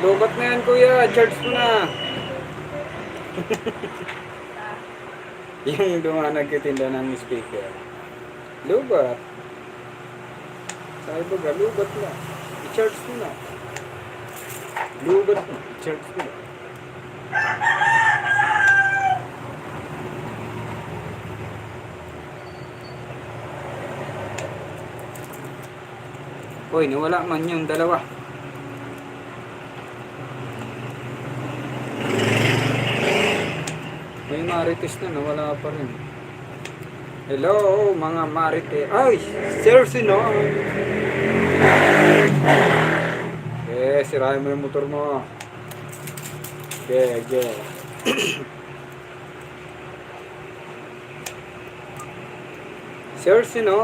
Lubat na yan, kuya. Charge mo na. Yung doon nagtitinda ng speaker. Lubat. Sabi ba, lubat na. I-charge mo na. Lubat na. I-charge mo na. Uy, nawala man yung dalawa. May marites na, nawala pa rin. Hello, mga marites. Ay, seriously no? Eh, sirahin mo yung motor mo. Okay. Seriously no?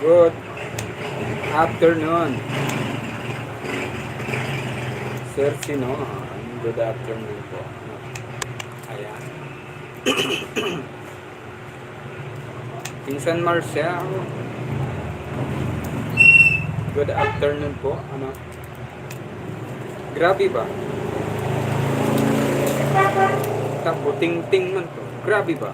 Good afternoon. Seriously no? Good afternoon po. Ayan. Pinsan Marcia. Good afternoon po. Ano? Grabe ba? Tapo ting-ting man po. Grabe ba?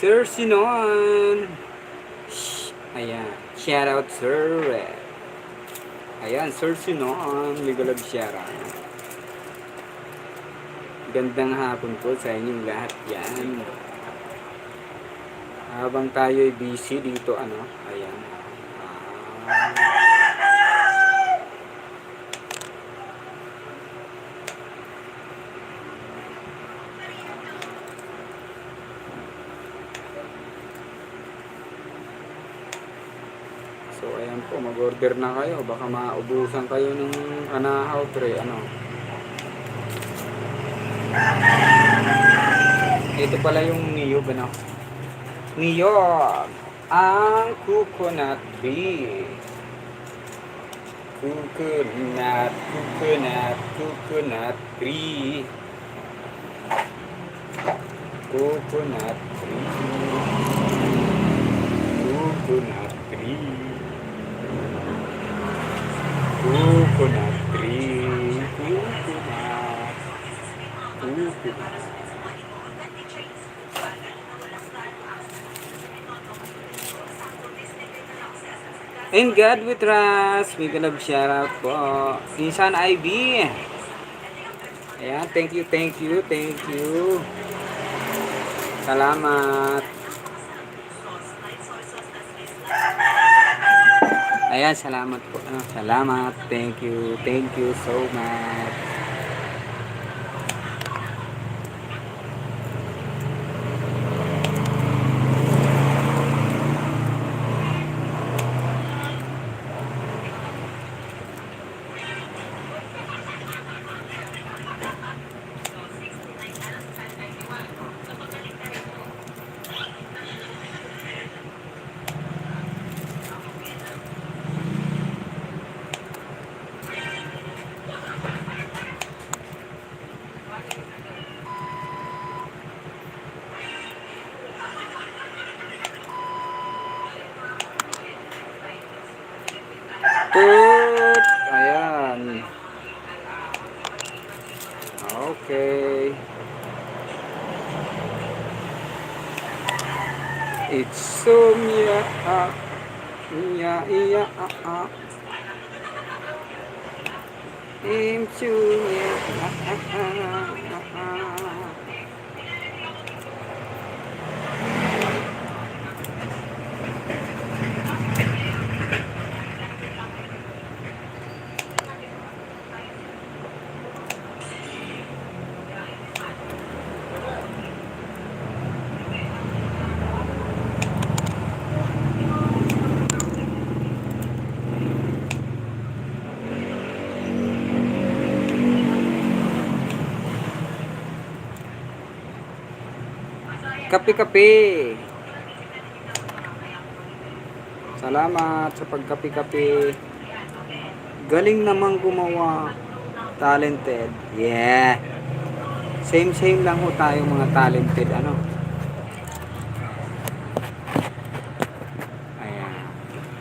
Sir Sinon. Ayan. Shout out sir. Ayan, Sir Sinon. Legal of shout out. Gandang hapon po sa inyong lahat yan. Habang tayo'y busy dito, ano, ayan. So, ayan po, mag-order na kayo. Baka maubusan kayo ng anahaw tre, ano. Ito pala yung niyog, ano. Niyog, ang coconut tree. Coconut tree. Coconut tree. Coconut tree. Coconut tree. Coconut. And God we trust. May galab shoutout po. Insan IB. Ayan, thank you. Salamat. Ayan, salamat po. Salamat. Thank you so much. Tut. Ayan. Okay. It's so Imsungit. Kape-kape. Salamat sa pagkape-kape. Galing namang gumawa. Talented. Yeah. Same lang ho tayo mga talented. Ano? Ayan.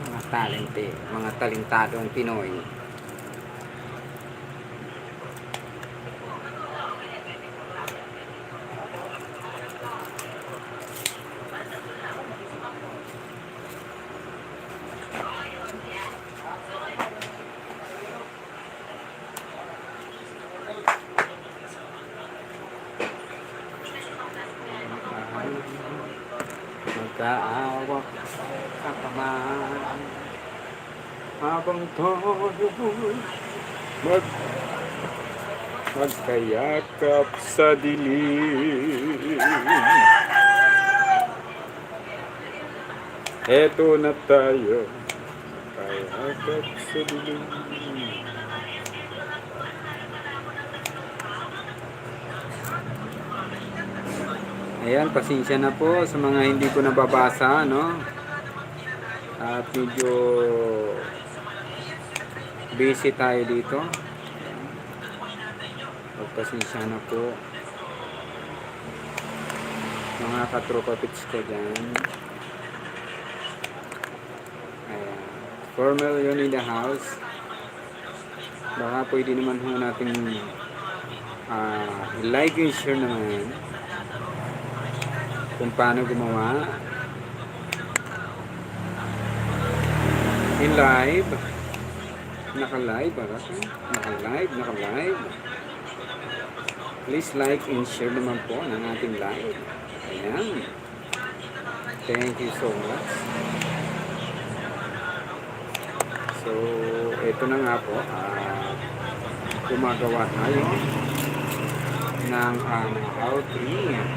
Mga talented. Mga talentadong Pinoy. Magkaawak sa kaman habang tayo'y magkayakap sa dilim. Eto na tayo, magkayakap sa dilim. Ayan, pasensya na po sa mga hindi ko nababasa, no? At medyo busy tayo dito. Pasensya na po mga katropapits ko dyan. Ayan. 4 million in the house. Baka pwede naman ho natin like and share naman kung paano gumawa in live. Naka-live. Please like and share naman po ng ating live. Ayan. Thank you so much. So, ito na nga po. Gumagawa tayo ng outline.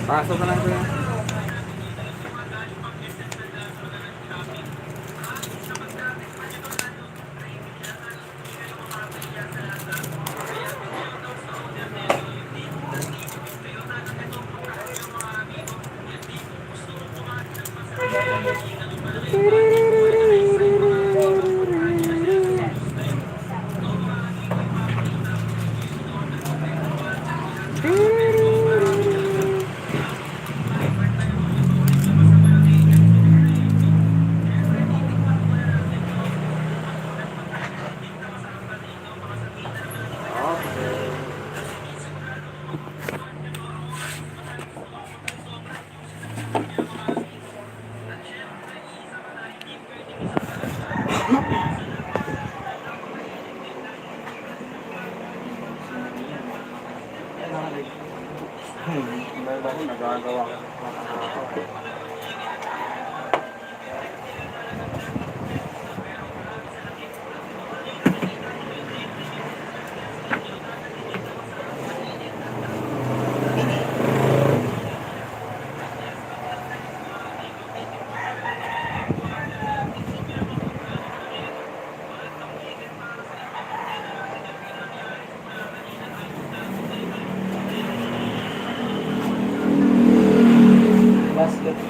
Pasok na lang ko yan. Nagagawa ko. Basket.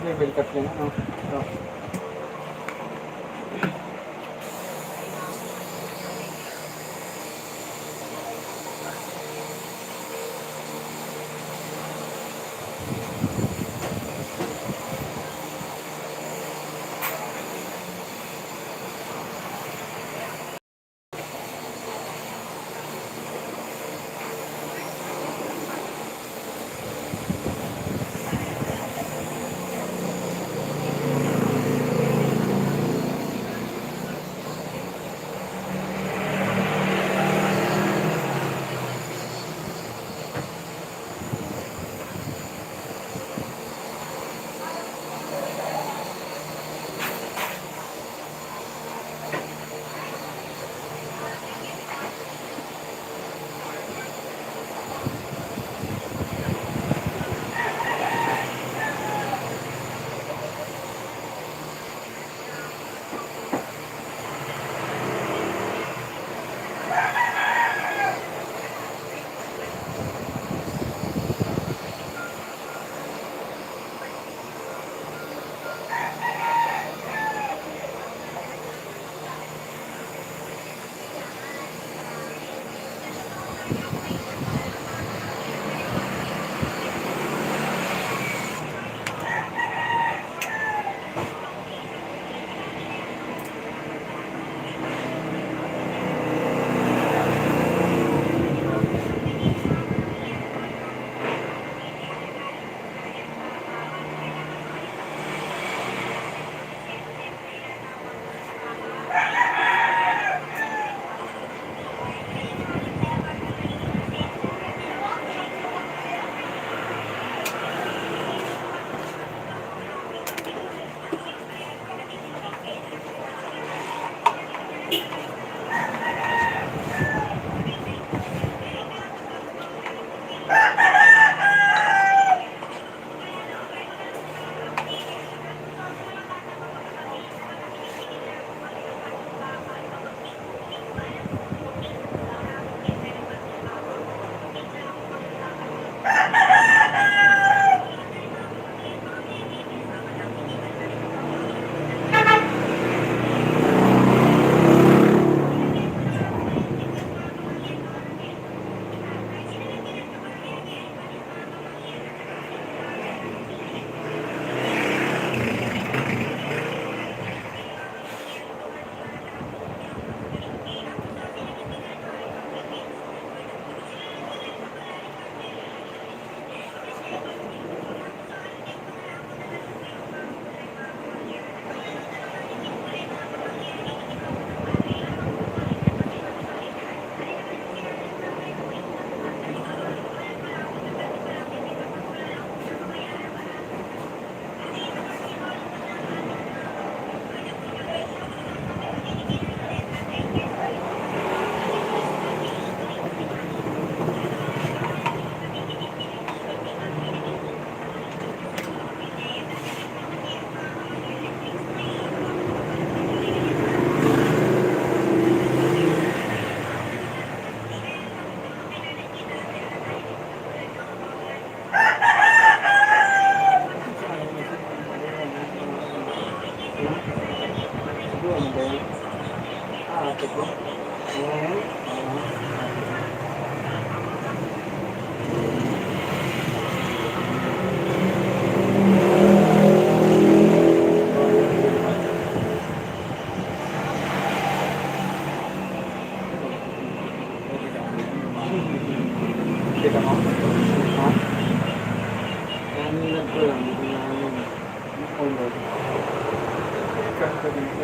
Level cut yan, ano? Ito.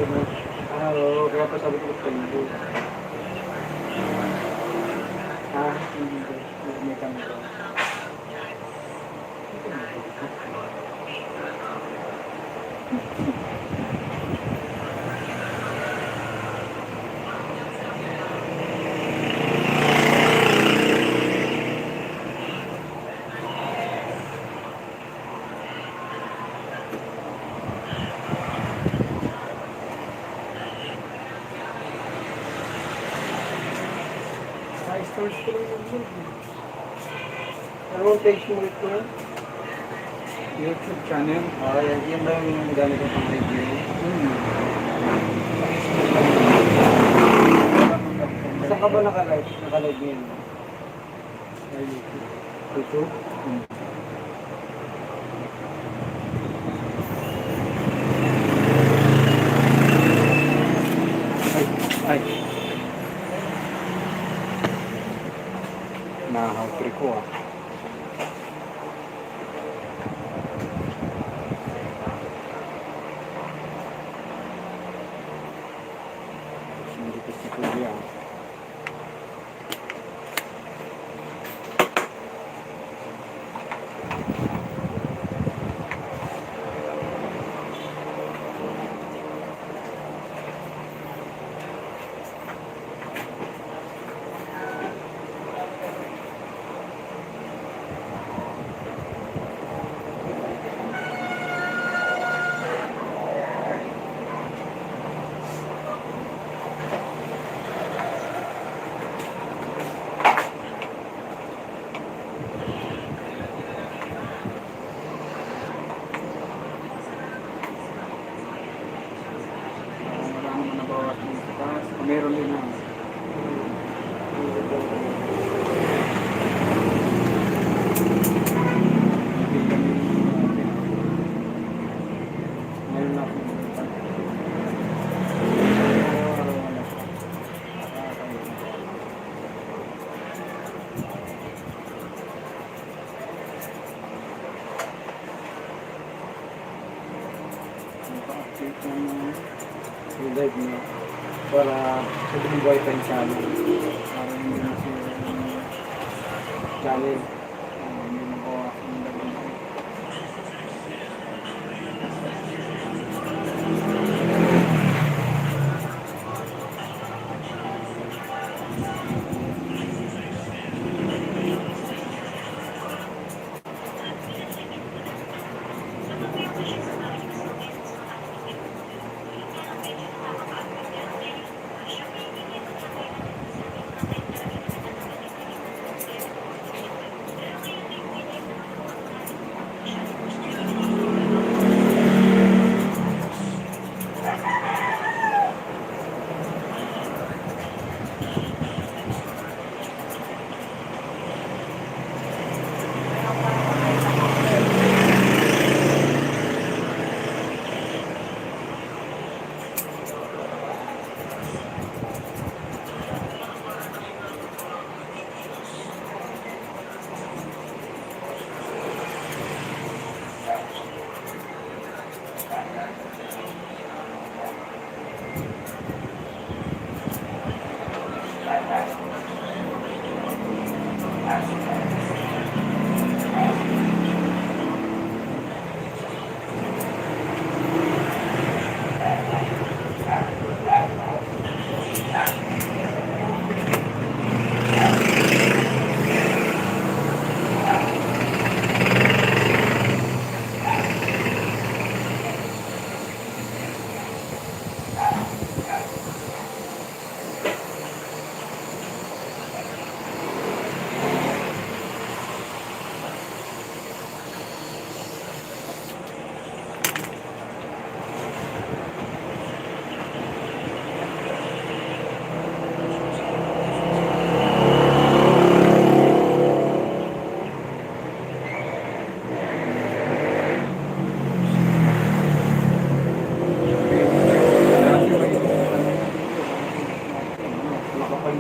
Oo, kaya pa sabi ko sa inyo. Hindi ko. May kami ko. Stores ko lang yung ano page mo ito? YouTube channel? Yan ba yung gamit ko pang review? Saan ka ba naka-live? Naka-live ngayon? Sa YouTube? YouTube? Ay! Nahaw-trip ko ah. Hindi ko si Kuya. Meron din naman. Meron na akong live na para sabi ng boyfriend sa amin para hindi na siya channel hindi na ko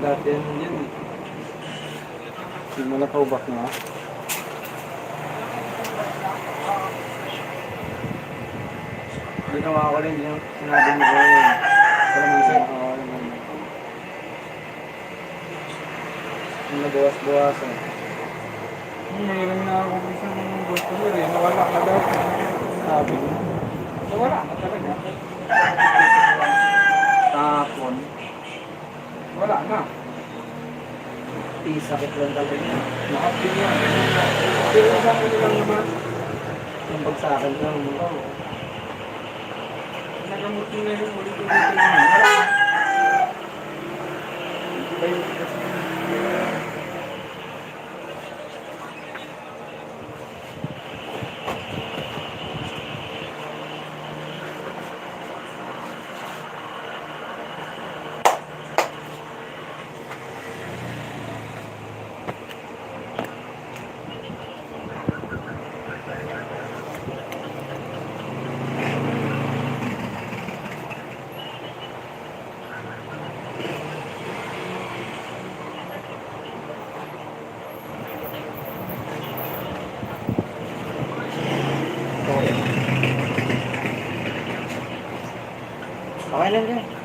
dati yan eh. Simula pa ubak na. Ginawa ko rin yung sinabi mo ko yun. Wala man sir. Oo, naman. Yung nabawas-bawasan. Meron na ako isang customer eh. Nawala na daw. Sabi niya. Nawala na talaga. Tapon. Wala na. Sakit lang talaga. Nakapin yan. Pero sa akin lang naman. Yung pag sa akin lang. Oo. Nagamot mo na yung ulit-ulit naman. Wala na. Hindi ba yung kasi Okay lang yan.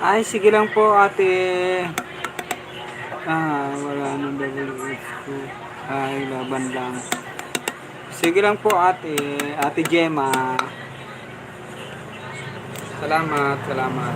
Ay, sige lang po, ate. Wala nang WH ko. Ay, laban lang. Sige lang po, ate. Ate Gemma. Salamat, salamat.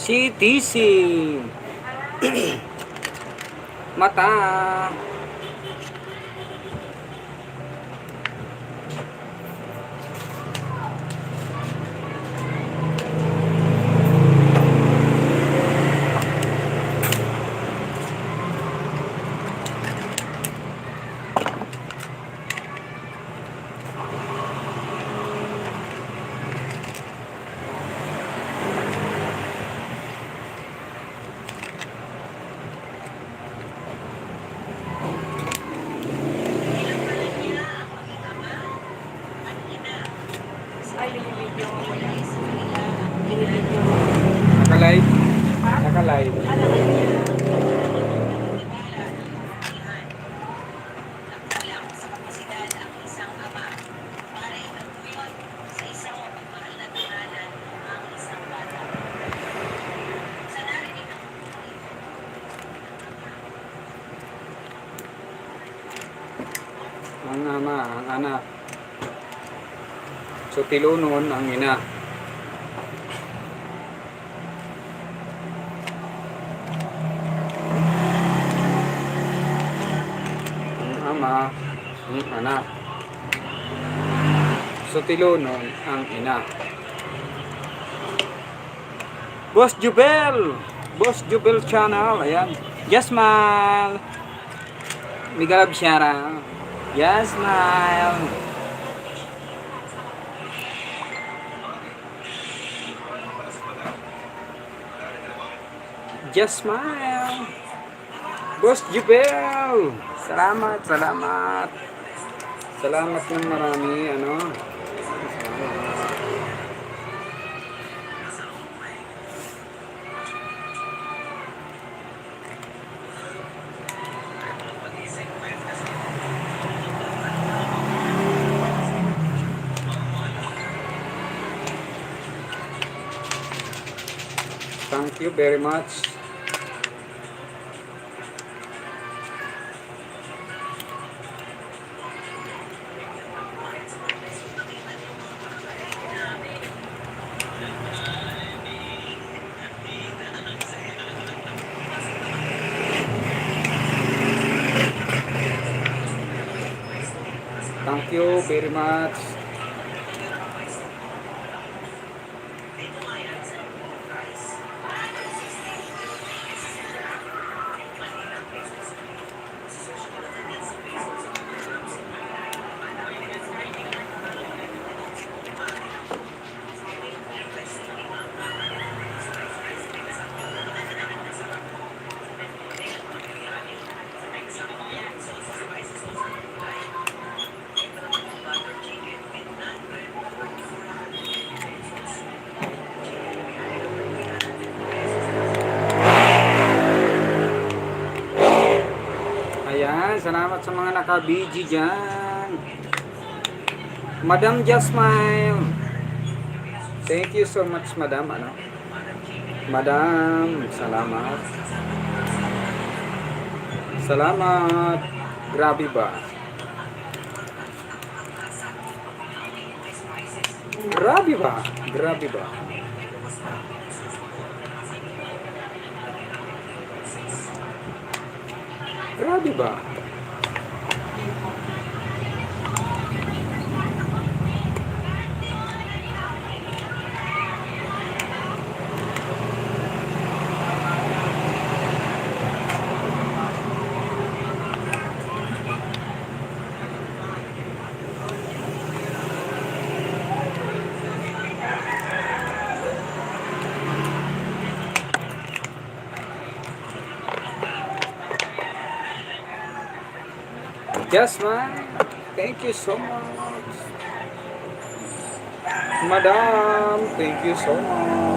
CTC. Mata. Ay, binibidyo mo muna. Binibidyo mo. Naka-live. Ha? Naka-live. Ano kanya? Ang ama, ang anak. So, tilunon ang ina. Ang ama, ang anak. So, tilunon ang ina. Boss Jubel! Boss Jubel Channel. Ayan. Yes, smile! Migalab Shara. Yes, smile! Just smile. Boss Jubel. Salamat, salamat. Salamat ng marami, ano. Thank you very much. Thank you very much. Ayan, salamat sa mga naka-BG dyan. Madam Just Smile. Thank you so much, Madam. Ano? Madam, salamat. Salamat. Grabe ba? Grabe ba? Grabe ba? Grabe ba? Yes, ma'am. Thank you so much. Madam, thank you so much.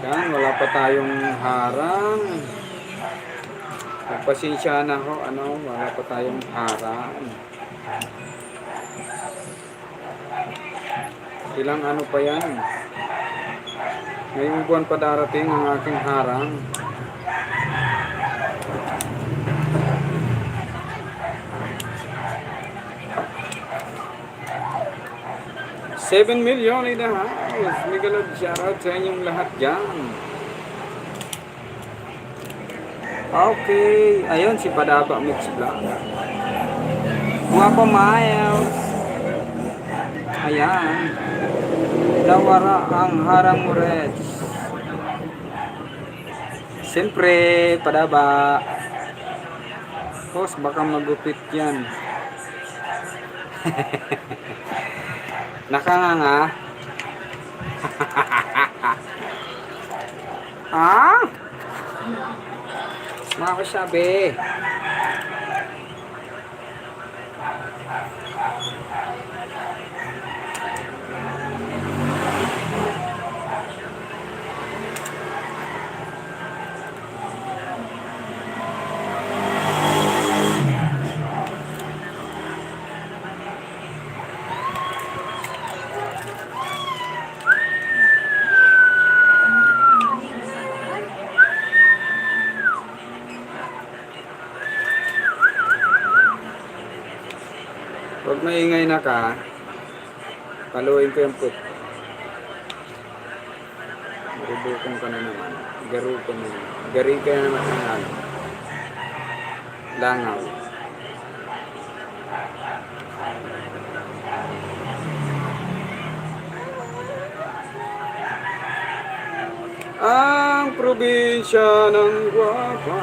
Yan, wala pa tayong harang. Pagpasensya na ako, wala pa tayong harang. Ilang ano pa yan. Ngayong buwan pa darating ang aking harang. $7 million in the house. Miguel, shoutout sa inyong lahat dyan. Okay. Ayun, si Padaba Mix Vlog. Guwapo Miles. Ayan. Dawara ang harang mo, Reds. Siyempre, Padaba. Boss, baka magupit yan. Nakanganga. Ah? Mga sabi. Pag maingay na ka, paluin ko yung put. Maribukong ka na naman. Garo ka na naman. Gari ka na naman ng ano. Langaw. Ang probinsya ng Guapa,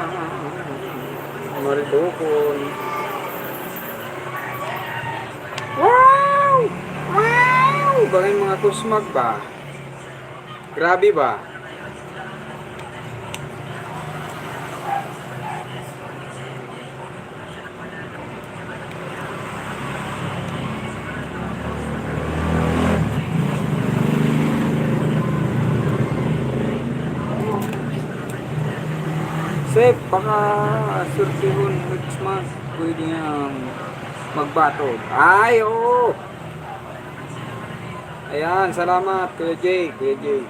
Maribukon. Wow! Wow! Bakit mga kusmag ba? Grabe ba? Safe, baka surtihon next month. Pwede niyang magbatog. Ay, oo! Ayan, salamat, Kuya Jay. Kuya Jay.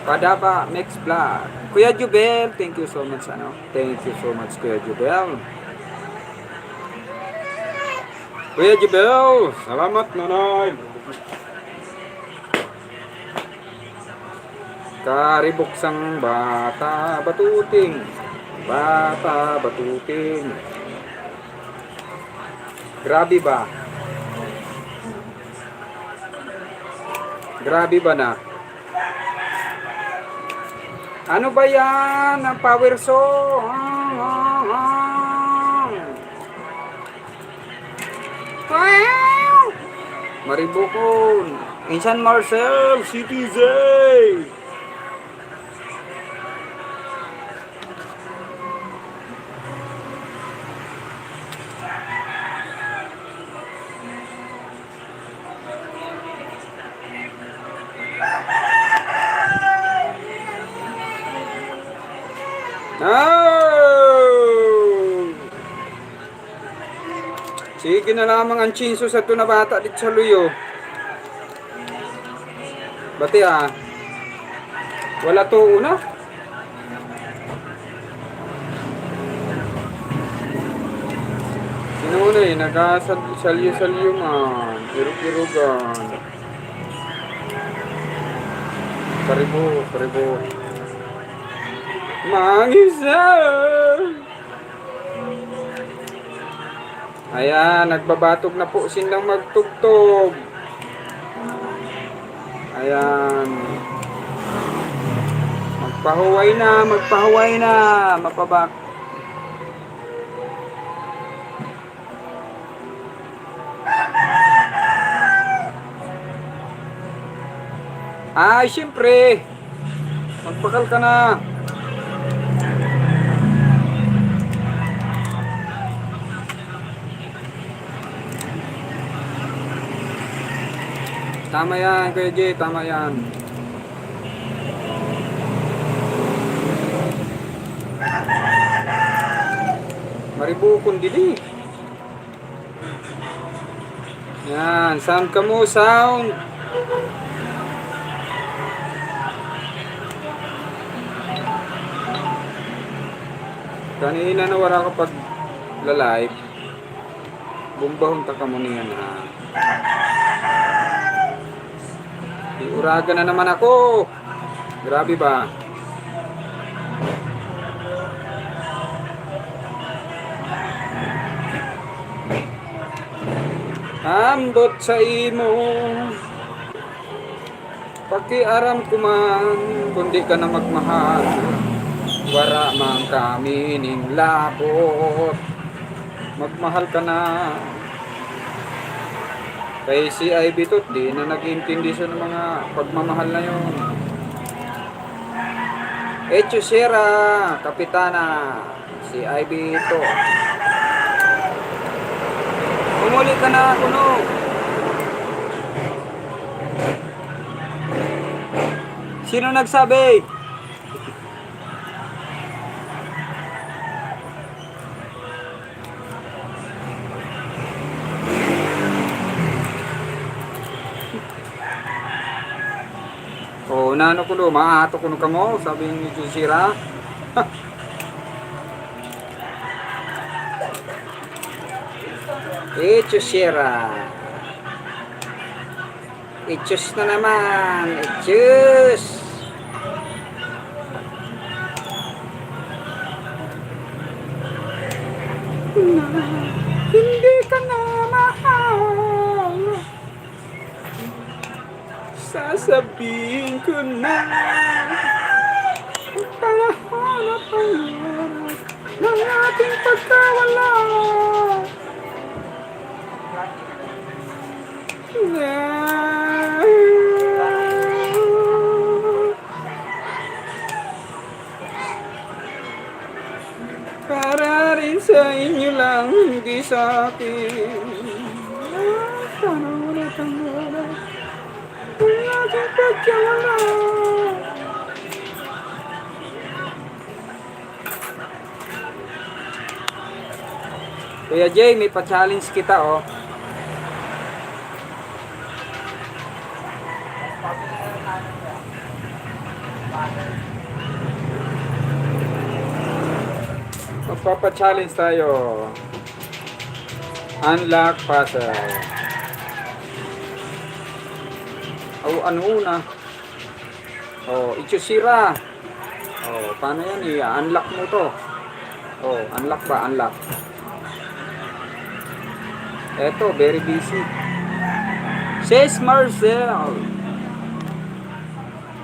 Padaba, Mix Vlog. Kuya Jubel, thank you so much, Thank you so much, Kuya Jubel. Kuya Jubel, salamat, nanay. Karibuksang bata, batuting. Bata, batuting. Grabe ba? Grabe ba na? Ano ba yan? Ang power saw? Wow! Maribukon. Insan Marcel, CTZ. Oh! Sige na lamang ang chinso sa ito na bata dit sa luyo. Bati wala to una. Sino una nakasalyo-salyo man. Irug-irugan. Paribo. Mangisa! Ayan, nagbabatog na po silang magtugtog. Ayan. Magpahuway na, mapabak. Ay, siyempre. Magpakal ka na. Tama yan, Kuya Jay, tama yan. Maribukon dili. Yan, sound ka mo, sound. Kanina na wala ka pag la-live. Bumbahon ta ka mo niyan ha. Iuraga na naman ako. Grabe ba? Ambot sa imo. Pakiaram ko man, kundi ka na magmahal. Wara man kami ning labot. Magmahal ka na. Kay si Ivy tot, di na nag-intindi siya ng mga pagmamahal na yun. Echusera, kapitana, si Ivy to. Umuli ka na, kuno. Sino nagsabi? Oh, nano ko do, maato ko ka mo, sabi ni Jusira. Jusira. Ichus na naman, ichus. Hindi ka na mahal. Sasabihin ko na ang palahanap ng ating pagkawala. Para rin sa inyo lang, hindi sa akin. Ang ating pagkawala. Kuya Jay, may pa-challenge kita oh. Magpapa-challenge tayo. Unlock puzzle. Oh, ano una? Oh, Ichusira. Oh, paano yan? I-unlock mo to. Oh, unlock ba? Unlock. Eto, very busy. Says Marcel.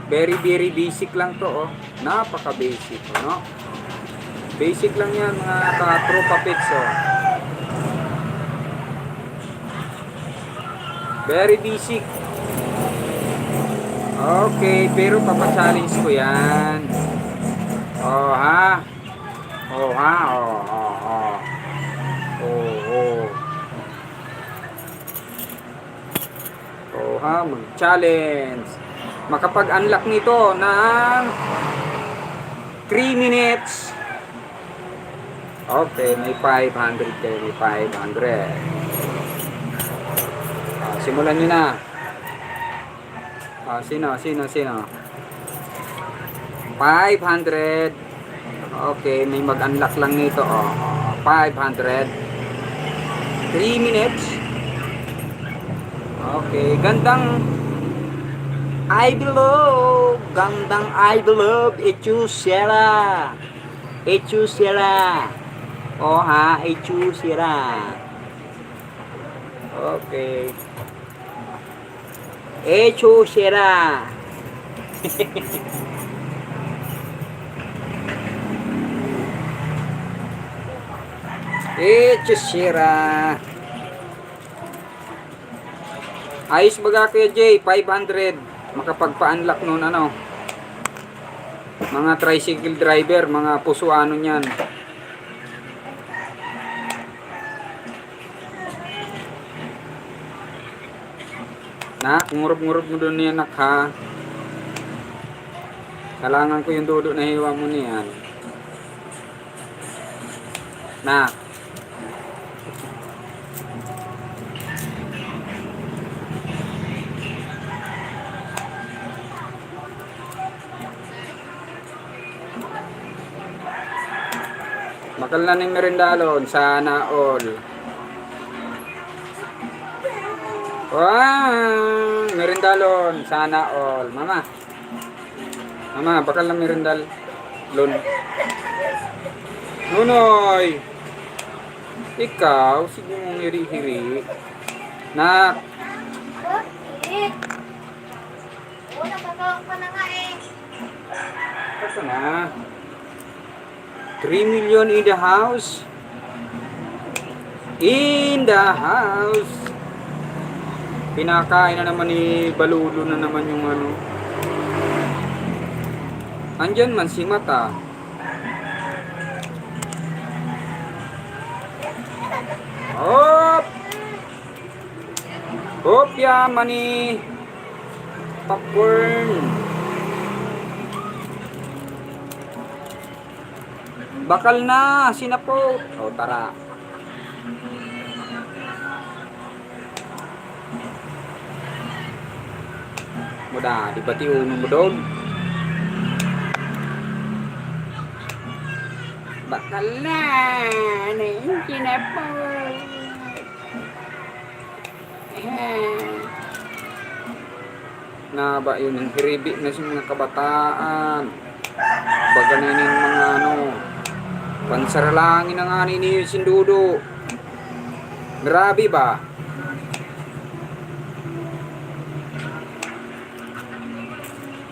Very basic lang to, oh. Napaka-basic, no? Basic lang yan, mga ka-tropa pits, oh. Very basic. Okay, pero papa-challenge ko yan. Oh, ha? Oh, ha? Oh, oh, oh. Oh, oh. Oh, ha? Mag-challenge. Makapag-unlock nito ng 3 minutes. Okay, may 500 kayo. May 500. Simulan nyo na. Sino? 500. Okay, may mag-unlock lang nito. 500. 3 minutes. Okay, gandang I belong. Gandang I belong. Echusera. Echusera. Oh ha, Echusera. Okay. Echusera. Echusera. Ayos baga Kuya Jay, 500. Makapagpa-unlock nun ano. Mga tricycle driver, mga pusuano niyan. Nak, ngurub-ngurub mo doon niya nak ha. Kalangan ko yung dudo na hiwa mo niyan. Nak. Bakal na ng merendalon. Sana all. Wow! Merendalon. Sana all. Mama. Mama, bakal na merendal. Lon. Nunoy. Ikaw, sige mong hiri-hiri. Nak. Nakakawak pa na nga eh. Ito na. 3 million in the house. In the house. Pinakain na naman ni Balulo na naman yung ano. Andyan man si Mata. Hop! Hop ya mani. Popcorn. Bakal na, sinapot. O, tara. Muda, di ba tiuno mo doon? Bakal na, sinapot. Na ba yun, ang hiribi na sa mga kabataan. Baga na yung mga ano, pansaralangin ang ani ni Sindudo. Grabe ba?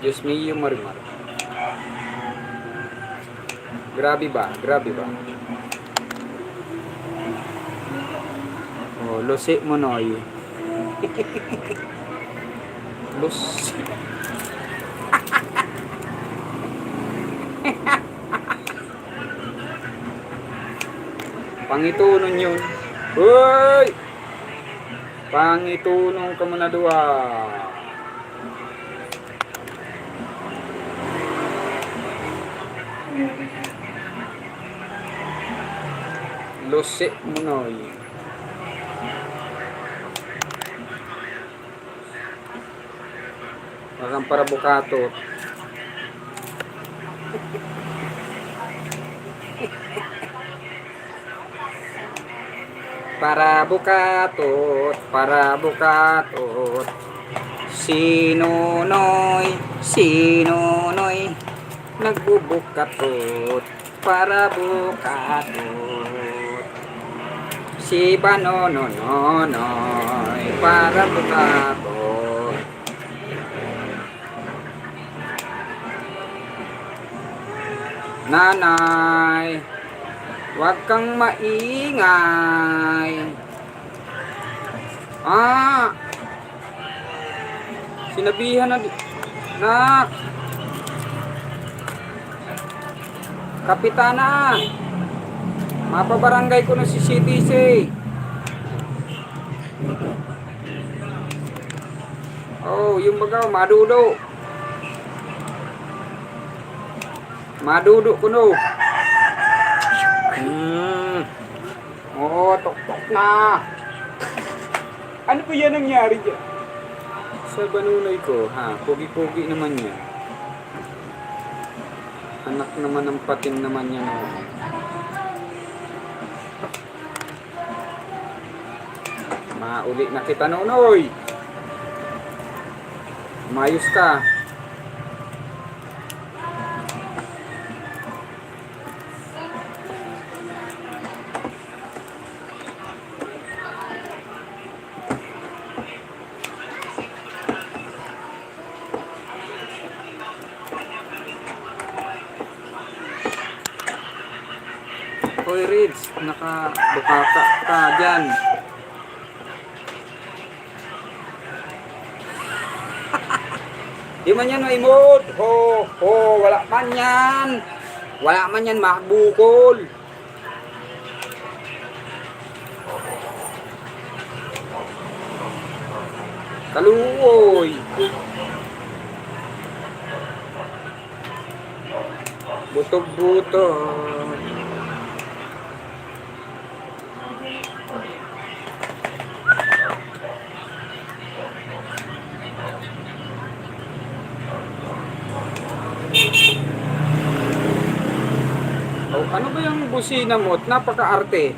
Diyos mio, Marimar. Grabe ba? Grabe ba? Oh, lusi mo noy. Lus. Pangitunon yun. Hoy! Pangitunon ka muna dua. Lusi mo noy. Parang para bukato. Para bukatot, para bukatot. Sinunoy, sinunoy, nagbubukatot, para bukatot. Si Banonononoy, para bukatot. Nanay, huwag kang maingay. Sinabihan na nak. Kapitana, mapabarangay ko na si CTC. Oh, yung bagaw, madudo. Madudo ko no. Oo, tok-tok na. Ano ba yan nangyari dyan? Sa Banunay ko, ha? Pogi-pogi naman yan. Anak naman ng pating naman yan. Oh. Mauli na kita, Nonoy. Mayos ka. Hoy Rids, nakabukaka ka dyan. Di man yan maimod. Wala man yan. Wala man yan makbukol. Kaluoy. Butog-butog. Ano ba yung busina mo? Napaka-arte.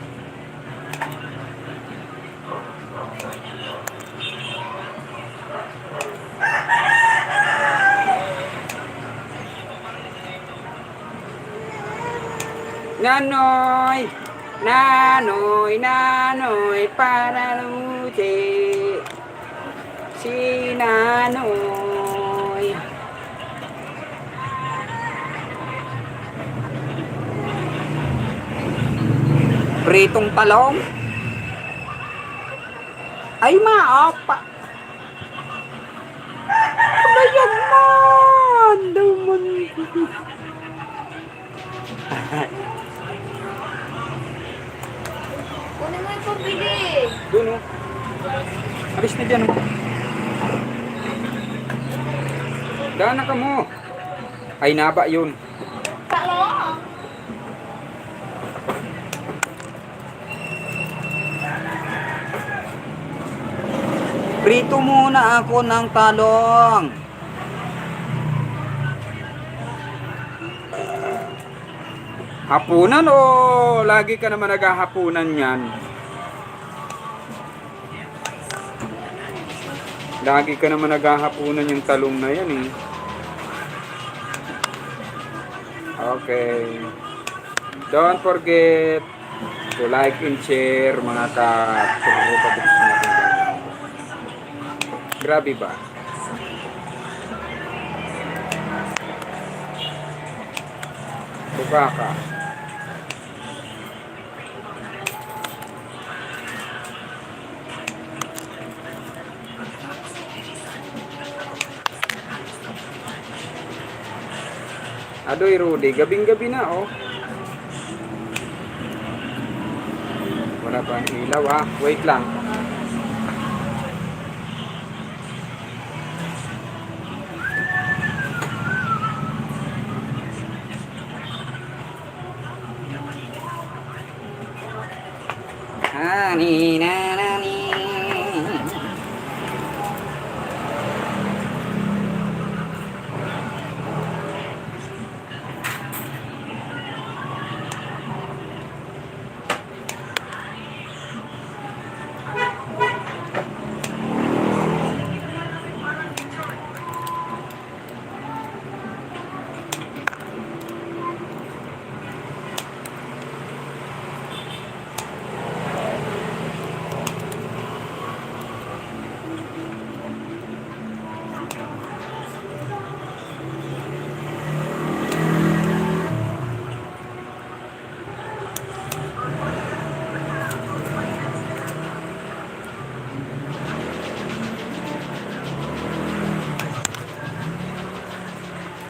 Nanoy! Nanoy! Nanoy! Para luti! Si Nanoy! Pritong talong? Ay, maapa! Kabayag man! Daman! Kunin mo yung pabili. Doon oh. Alis na dyan oh. Daan na ka mo. Ay, naba yun. Talong. Prito muna ako ng talong. Hapunan o lagi ka naman naghahapunan yan? Lagi ka naman naghahapunan yung talong na yan eh. Okay. Don't forget to like and share mga ka-pagkakabits natin. Grabe ba? Buka ka. Adoy Rudy, gabing-gabi na oh. Wala pa ang ilaw ah. Wait lang. Ani na na ni.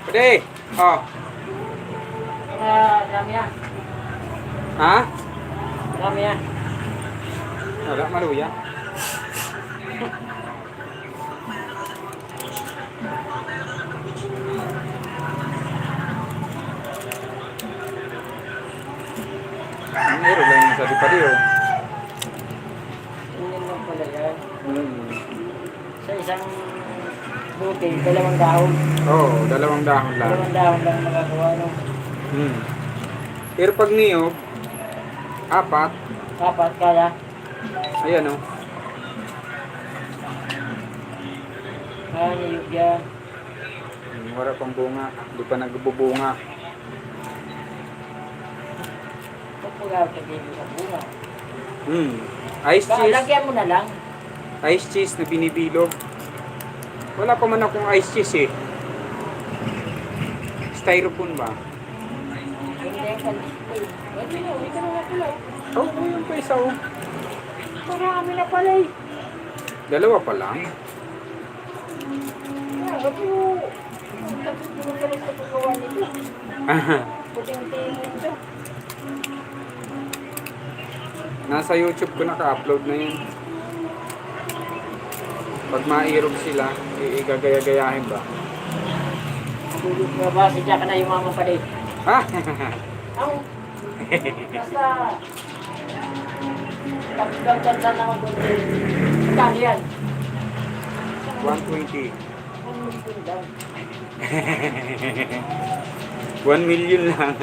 Pwede. Oh. Dami yan. Ha? Dami yan. Wala maluya. Meron lang yung sabi pa rin oh. Yun lang pala yan. Hmm. Sa isang buti, 2 dahon. Oo, 2 dahon lang. 2 dahon lang magagawa no. Hmm. Pero pag niyog, 4, Dapat kaya. ayan oh. Kaya niyog yan. Wala pang bunga, hindi pa nagbubunga. Pagpagawa ka din sa bunga. Hmm. Ice cheese, Lagyan mo na lang. ice cheese na binibilog. Wala pa man akong ice cheese eh. Styrofoam ba? Hindi ka display. Pwede na, uwi ka na pala. Oh, yung pa isa oh. Marami na pala eh. 2 pa lang. Ba't mo? Tapos mo ka rin sa paggawa nito. Puting-tingin ito. Nasa YouTube ko naka-upload na yun. Pag mairog sila, igagaya-gayahin ba? Tulog nga ba? Sadya ka na yung mama pa rin. Ha? Ang basta pagdagdag naman doon. Magkano yan? 120. 1 million lang. 1 million lang.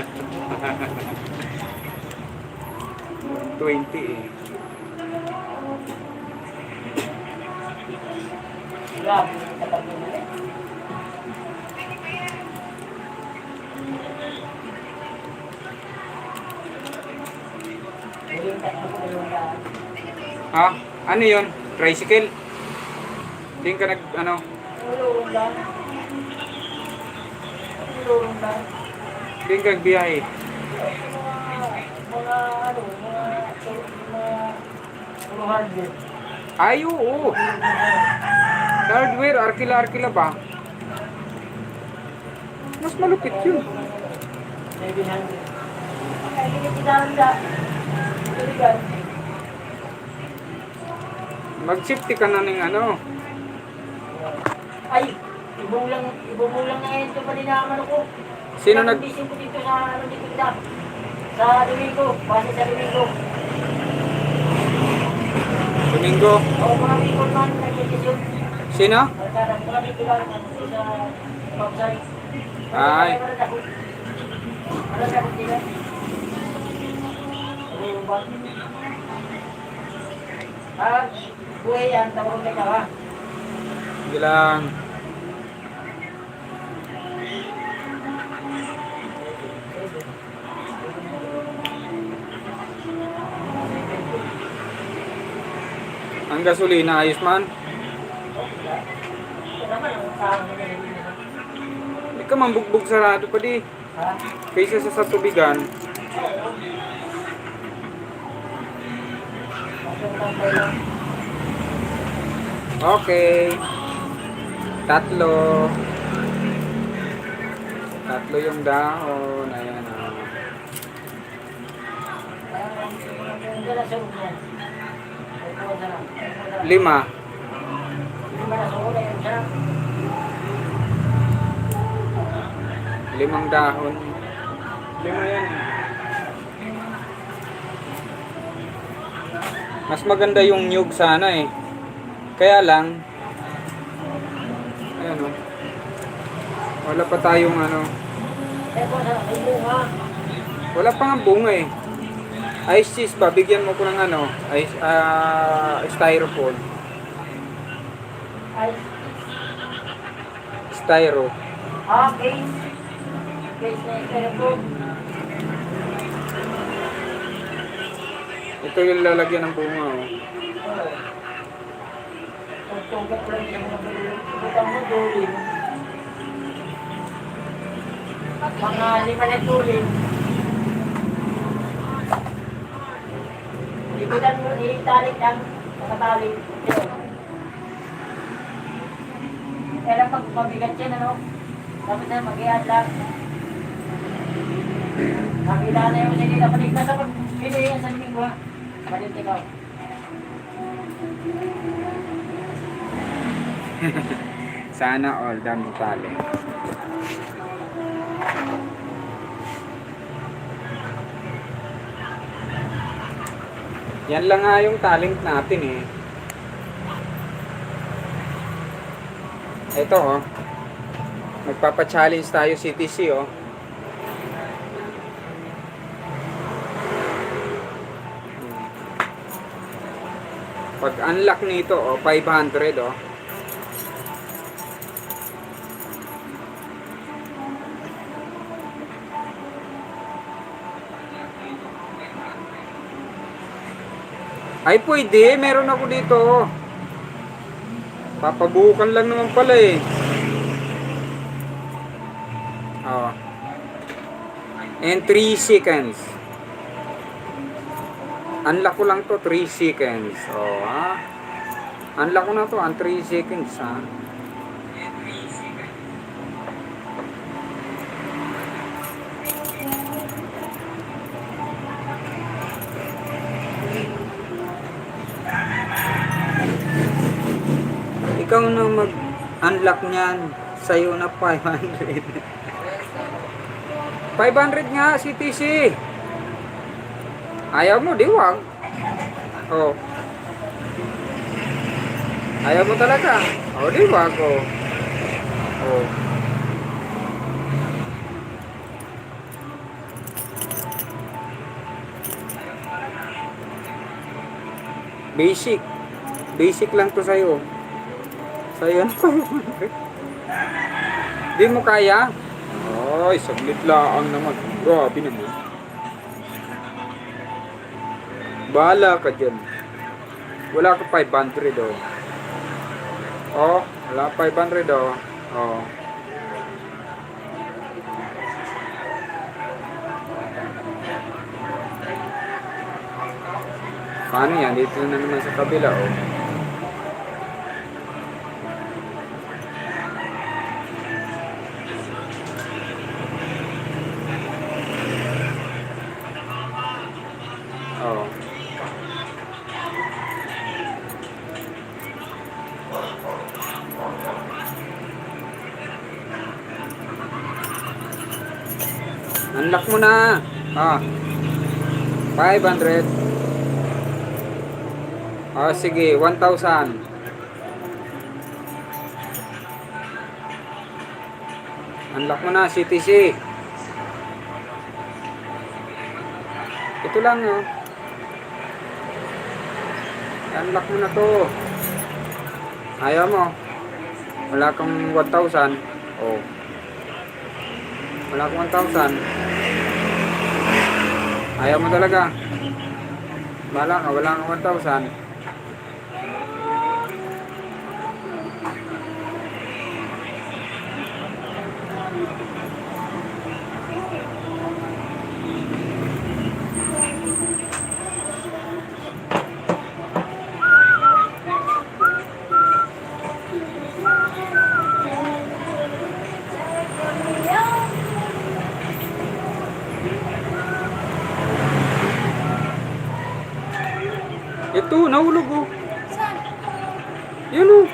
eh. Grabe, kapatid mo eh. Huling tatlo ko yung daan. Ha? Ano yun? Tricycle? Hindi ka nag, ano? Ulurong lang. Ulurong lang. Hindi ka nagbiyahe. Mga ano, mga hardware. Ay, oo. Sa hardware, arkila-arkila ba? Mas malupit yun. 700. Ay, hindi tinanda. Tuligan. Mag-safety ka na ng ano. Ay, ibong lang na ngayon ito pa din naman ako. Sino nag... Bising ko dito sa ano dito na. Sa Domingo, base sa Domingo. Domingo? O mga people man, nag-desisyon. Sino? Mga dito lang, sa website. Ay. Marami ako sila. Ah, buhay yan, tawag na ka ha. Sige lang. Ang gasolina, ayos man. Ito naman ang saan mo na. Hindi ka mambugbog sarado pa di. Ha? Kaysa sa tubigan. Okay. Tatlo. Tatlo yung dahon. Ayan o. Lima. Limang dahon. Lima yan eh. Mas maganda yung nyug sana eh. Kaya lang, ayan o. Wala pa tayong ano. Wala pa nga bunga eh. Ice cheese ba? Bigyan mo ko ng ano, ice, styrofoam. Styro. Case. Case na styrofoam. Ito yung lalagyan ng bunga oh. Pagtungkat lang yung mga butang mo, dulin. Mga 5 na dulin. Ikutan mo, italik lang, nakatalik. Kaya pag mabigat yan, ano? Tapos na mag-iad lang. Nakita na yung sinila. Paligtas sa pag-pili yan sa lingwa. Palit ikaw. Sana all dami tali. Yan lang nga yung talent natin eh. Ito oh. Magpapa-challenge tayo CTC oh. Pag unlock nito oh, 500 oh. Ay pwede, meron ako dito. Papabukan lang naman pala eh. Oh. And 3 seconds. Unlock ko lang to 3 seconds. Oh, ha. Unlock ko na to, 3 seconds ha. Ikaw na mag-unlock niyan. Sa'yo na 500. 500 nga, CTC. Ayaw mo, di wag. Oh. Ayaw mo talaga. Oh, di wag. Oh. Oh. Basic. Basic lang to sa'yo. Sa'yo na 500. Di mo kaya? Ay, saglit lang naman. Grabe naman. Bahala ka dyan. Wala ka 500 oh. Oh, wala 500 oh. Oh. Paano yan? Dito na naman sa kabila oh. Oh. Unlock mo na. Ah. 500. Oh, sige, 1,000. Unlock mo na, CTC. Ito lang, oh. Unlock mo na to. Ayaw mo. Wala kang 1,000. Oh. Wala kang 1,000. Ayaw mo talaga. Wala kang 1,000. Ito, nahulog oh. Saan? Yan oh.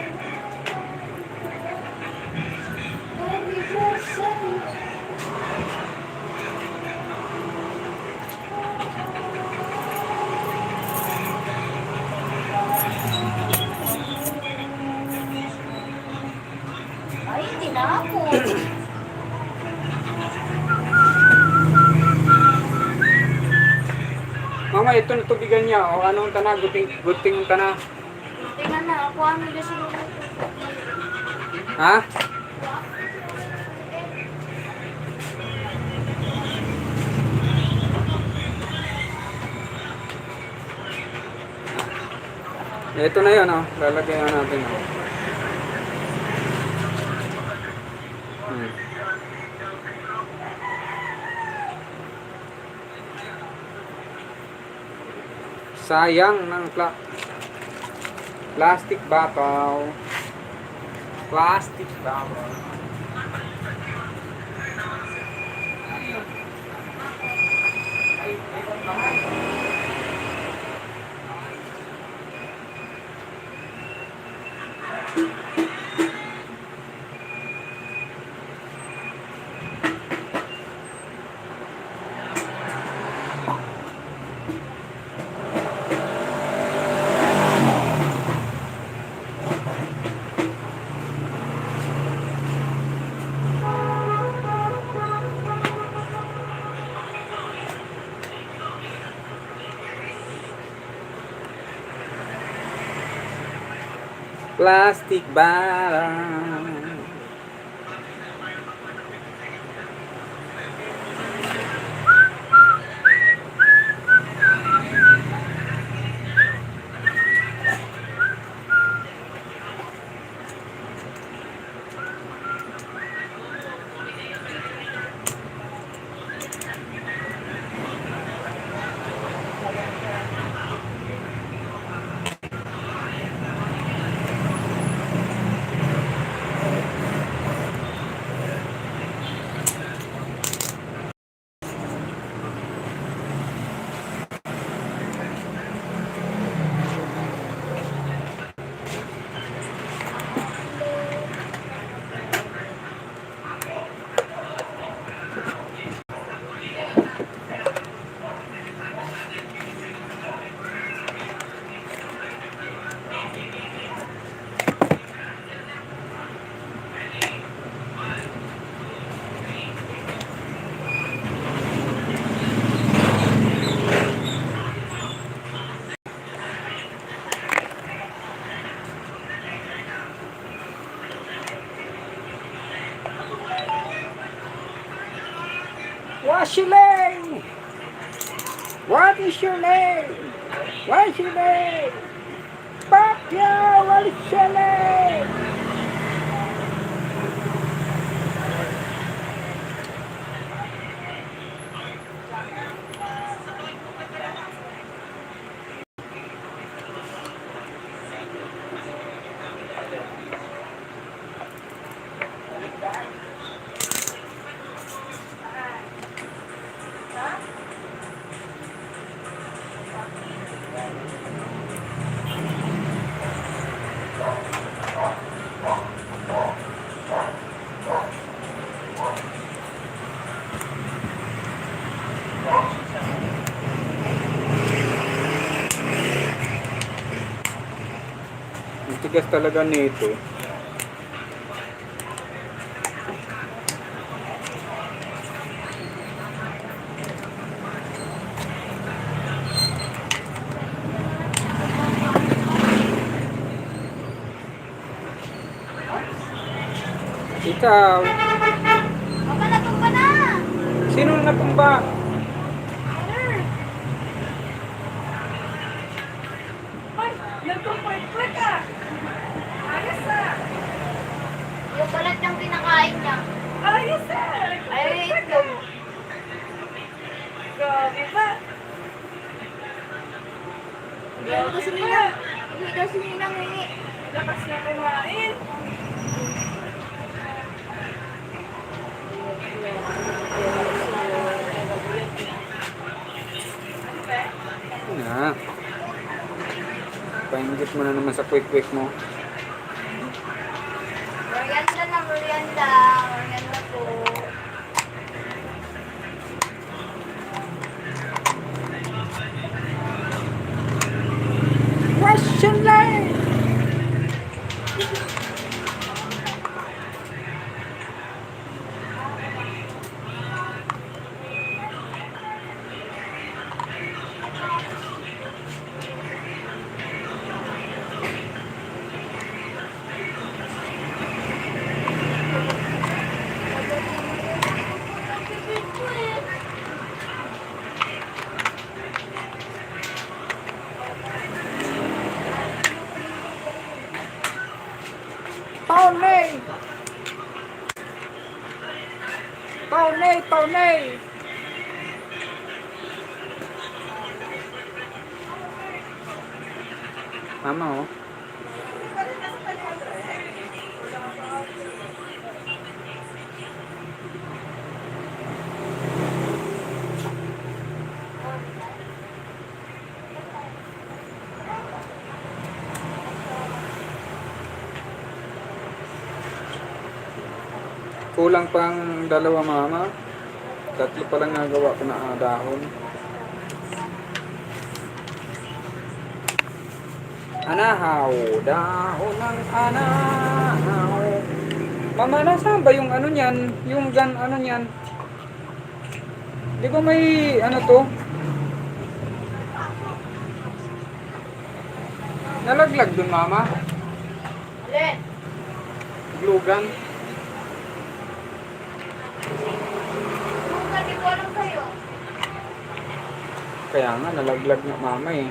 Ay, hindi na ako. Mama, ito na tubigan niya. O anong tana? Guting tana. Tingnan na ako. Ano na siya? Ha? Ito na yun, oh. Lalagyan na natin, oh. Hmm. Sayang ng plastic bottle. Plastic bottle. Plastic bottle. What's your name? What is your name? What's your name? Pacquiao, what is your name? Ang tigas talaga nito. Ikaw, Papa, natumba na! sino natumba? Ay, nagpapwet-pwet ka! Ayos ah! Yung balat ng kinakain niya. Ayos ah! Ay, ito. Grabe ba? Hindi kasi ninang. Hindi kasi ninang hingi. Lakas na kumain. Na. Paingit mo na naman sa quick-quick mo. Merienda na, merienda. Merienda po. What's your name? Tony! Tony! Tony! Mama, oh. Kulang pang dalawa, mama. Tatlo pa lang nagawa ko na dahon. Anahaw, dahon ng anahaw. Mama, nasaan ba yung ano niyan? Yung ano niyan? Di ba may ano to? Nalaglag dun, mama. Alin? Glugan. Kung hindi ko alam sa'yo. Kaya nga, nalaglag na mama eh.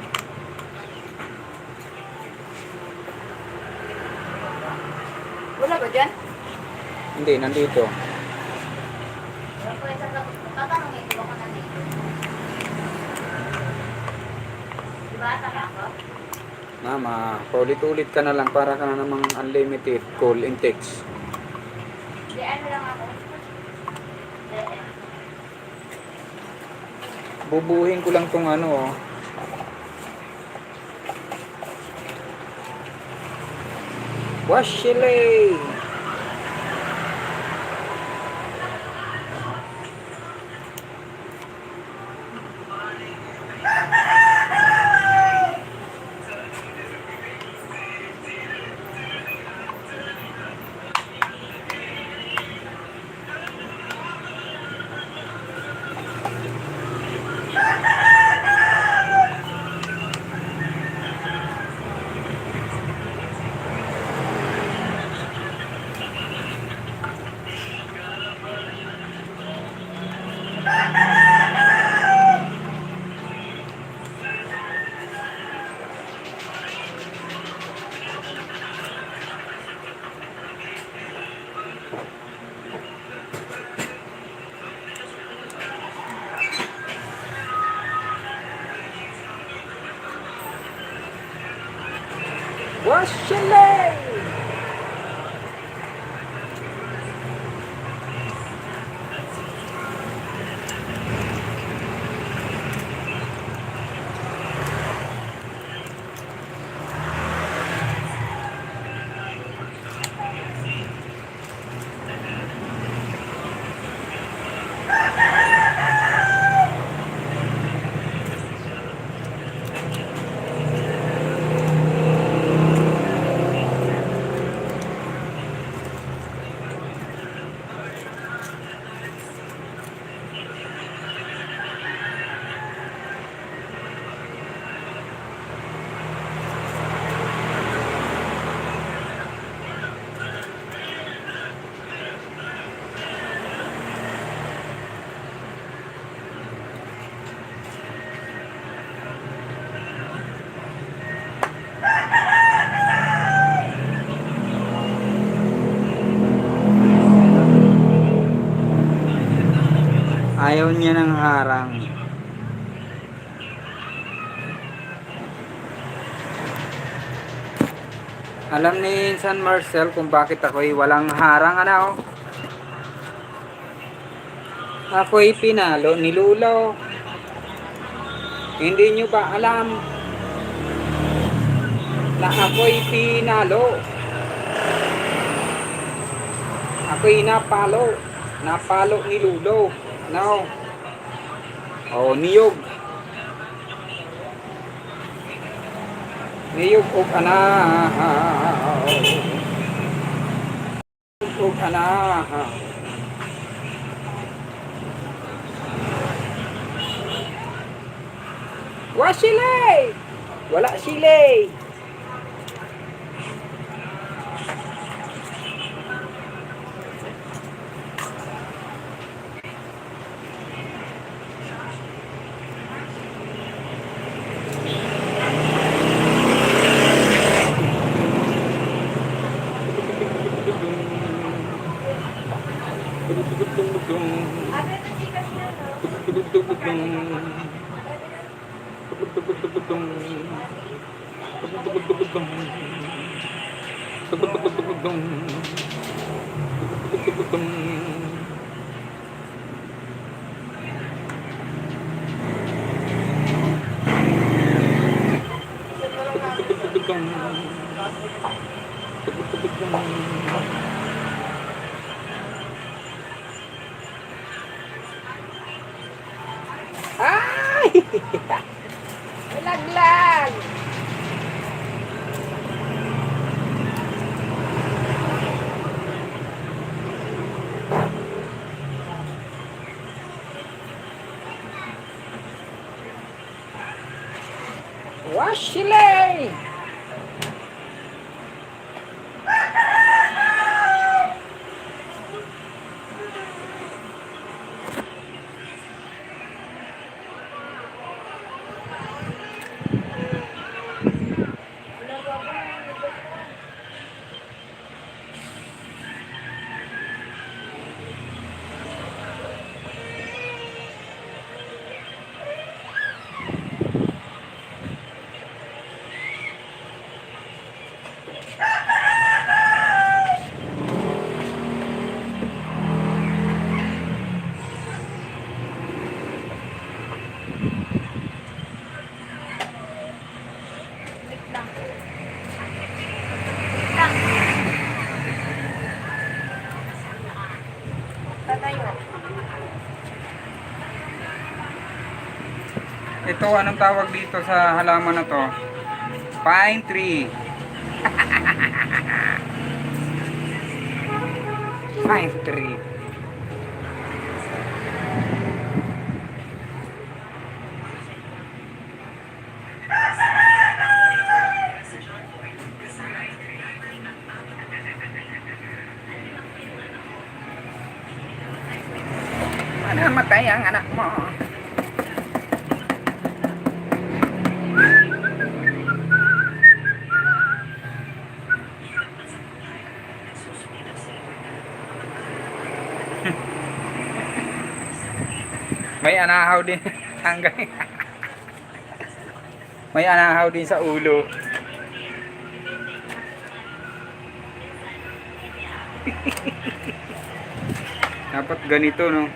Wala ba dyan? Hindi, nandito. Wala ko yung tatanungin ko baka nandito. Diba, taka ako? Mama, paulit-ulit ka na lang para ka na namang unlimited call and text. Hindi, ano lang ako. Bubuhin ko lang tong ano, oh. Washile! Washington! Ayaw niya ng harang. Alam ni San Marcel kung bakit ako'y walang harang, ano? Ako'y pinalo ni Lulo. Hindi nyo ba alam na ako'y pinalo? Ako'y napalo. Napalo ni Lulo. No. Oh, niyog. Niyog og ana. Og ana. Wa sila. Wala sila. Ay! Laglag! Wash sila! Tatayo. Ito, anong tawag dito sa halaman na to? Pine tree. Pine tree. Namatay ang anak mo. May anahaw din. Hanggang may anahaw din sa ulo. Dapat ganito, no?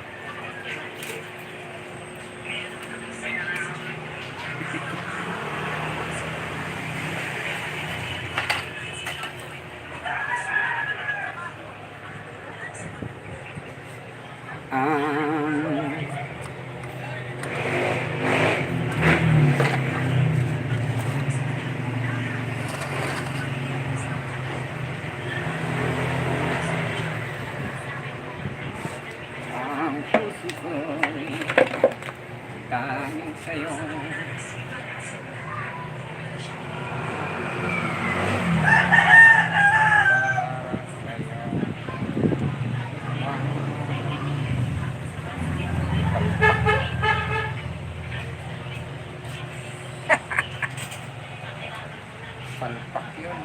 Ang puso ko'y tanging sa'yo. Palpak yun.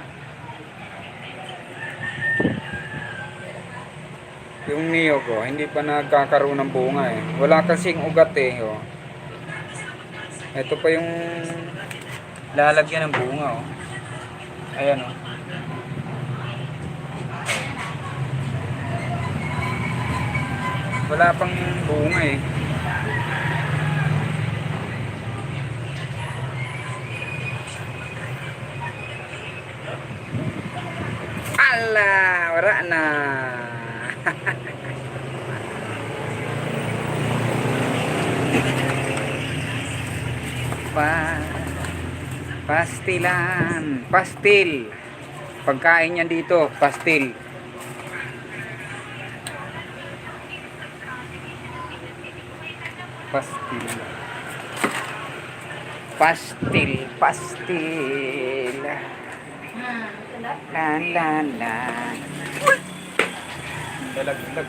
Yung niyo ko, hindi pa nagkakaroon ng bunga eh. Wala kasing ugat eh. Oh. Ito pa yung lalagyan ng bunga. Oh. Ayan oh. Wala pang bunga eh. Ala, wala na. Pastilan, pastil. Pagkain niyan dito, pastil. Pastil. Pastil, pastil. La la la. Dalag-dalag.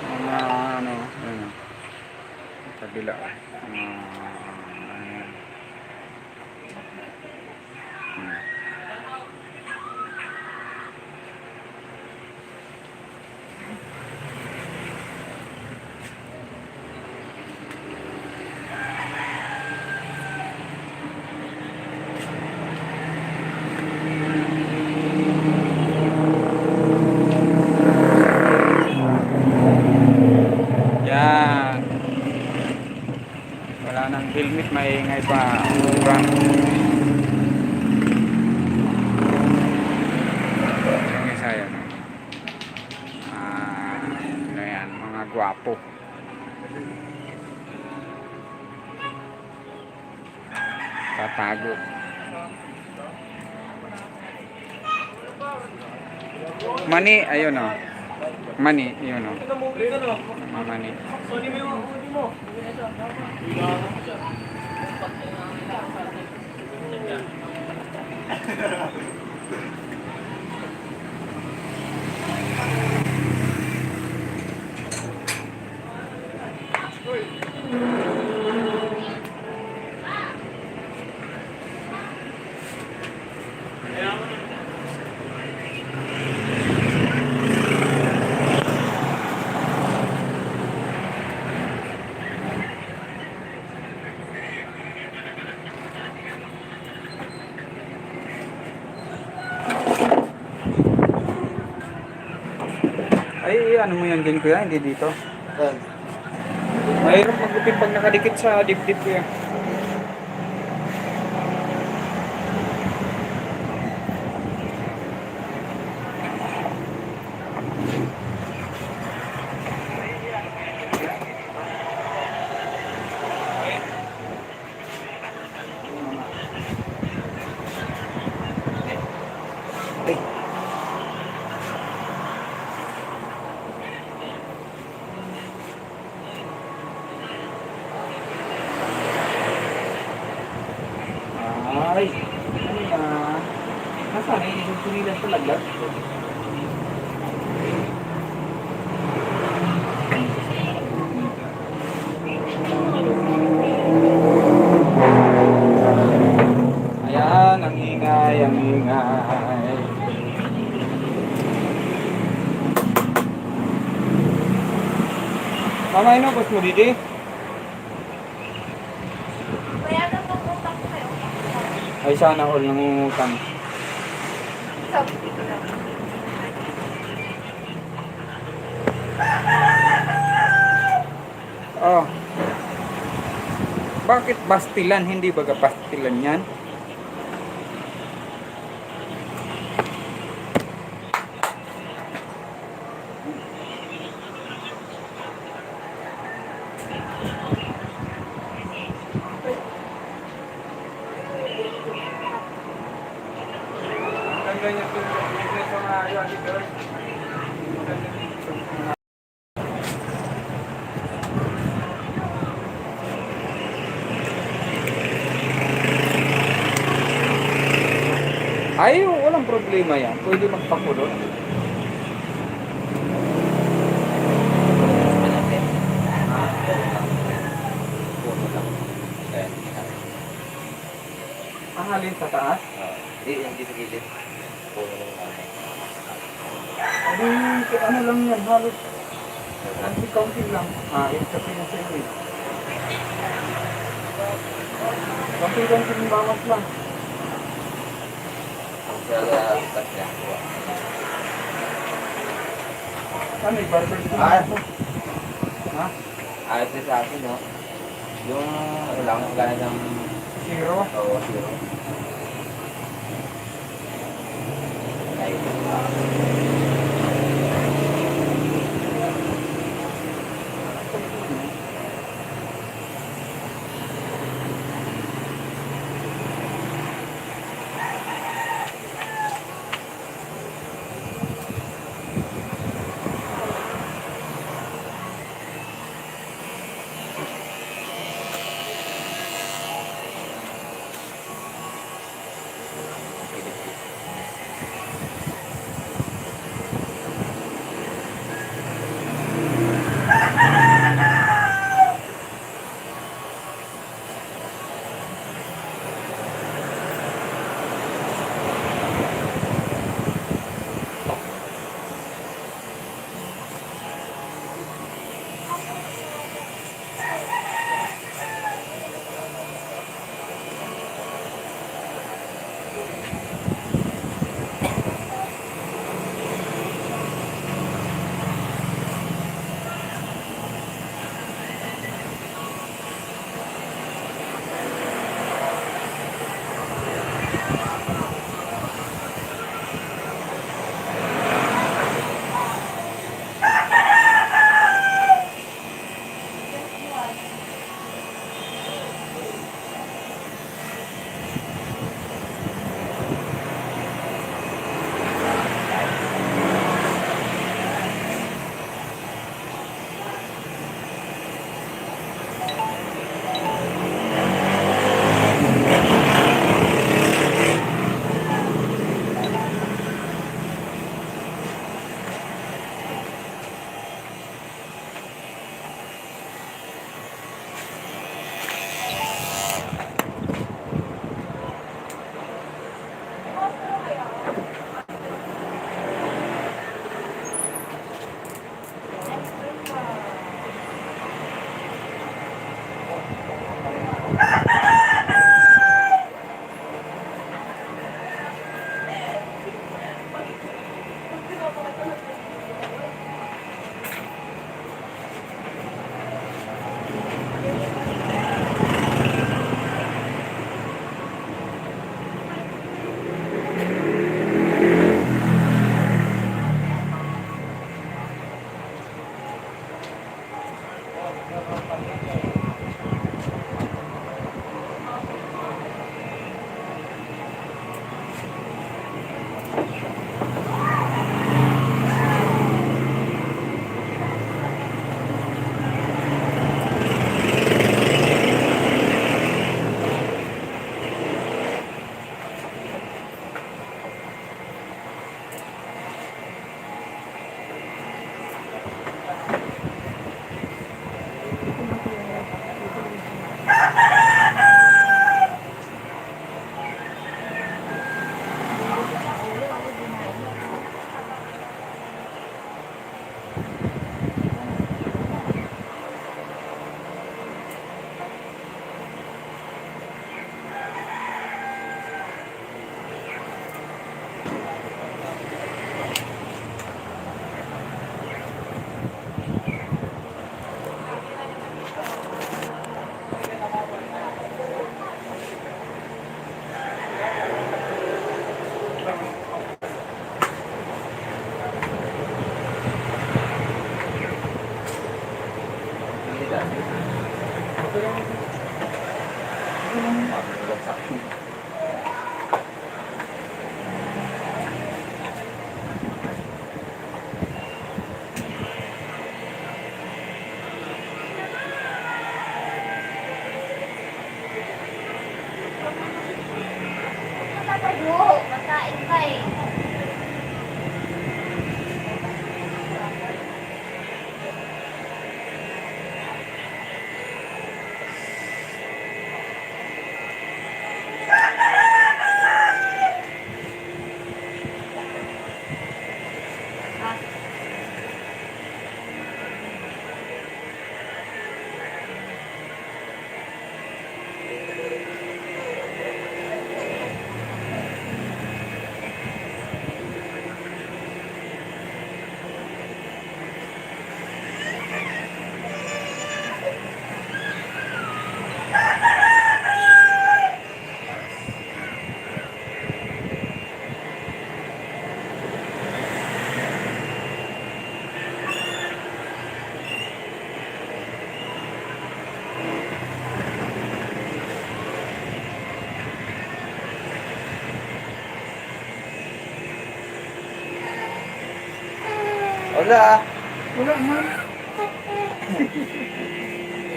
Mga ano, ano. Kabila. Ayan. Yan. Wala nang helmet, maingay pa. Urang. Yung isa yan. Ano yan, mga gwapo. Tatago. Mani, ayun o. Mani, yun o. Mani. Ay, ano mo yan din kuya? Hindi dito. Mahirap magupit pag nakadikit sa dibdib kuya. Ay. Ay, ano yan? Nasaan eh? Yung sunilan talaga? Ayan, ang ingay, ang ingay. Mama, inubos mo, Didi? Kaya na pupunta ko kayo. Ay, sana all nangungutang. Sabi dito lang. Oh. Bakit bastilan? Hindi baga pastilan yan? Ang ganda niya ito. Ito nga yun, dito. Ay, walang problema yan. Pwede magpakulot. Ang halin sa taas? Hindi sa gilid. Puno ng kahoy. Adi, ano lang yan, halos. Anti-counting lang. Yung sa pinasili. Counting-counting bawas lang. Ang sa tas niya. Ano, barber ko Ah. ako. Ha? Ayos na sa akin, no? Yung ano lang, gana ng... Zero? Oo, zero. Ay, Oo, mataing ka eh. Wala ah. Wala na.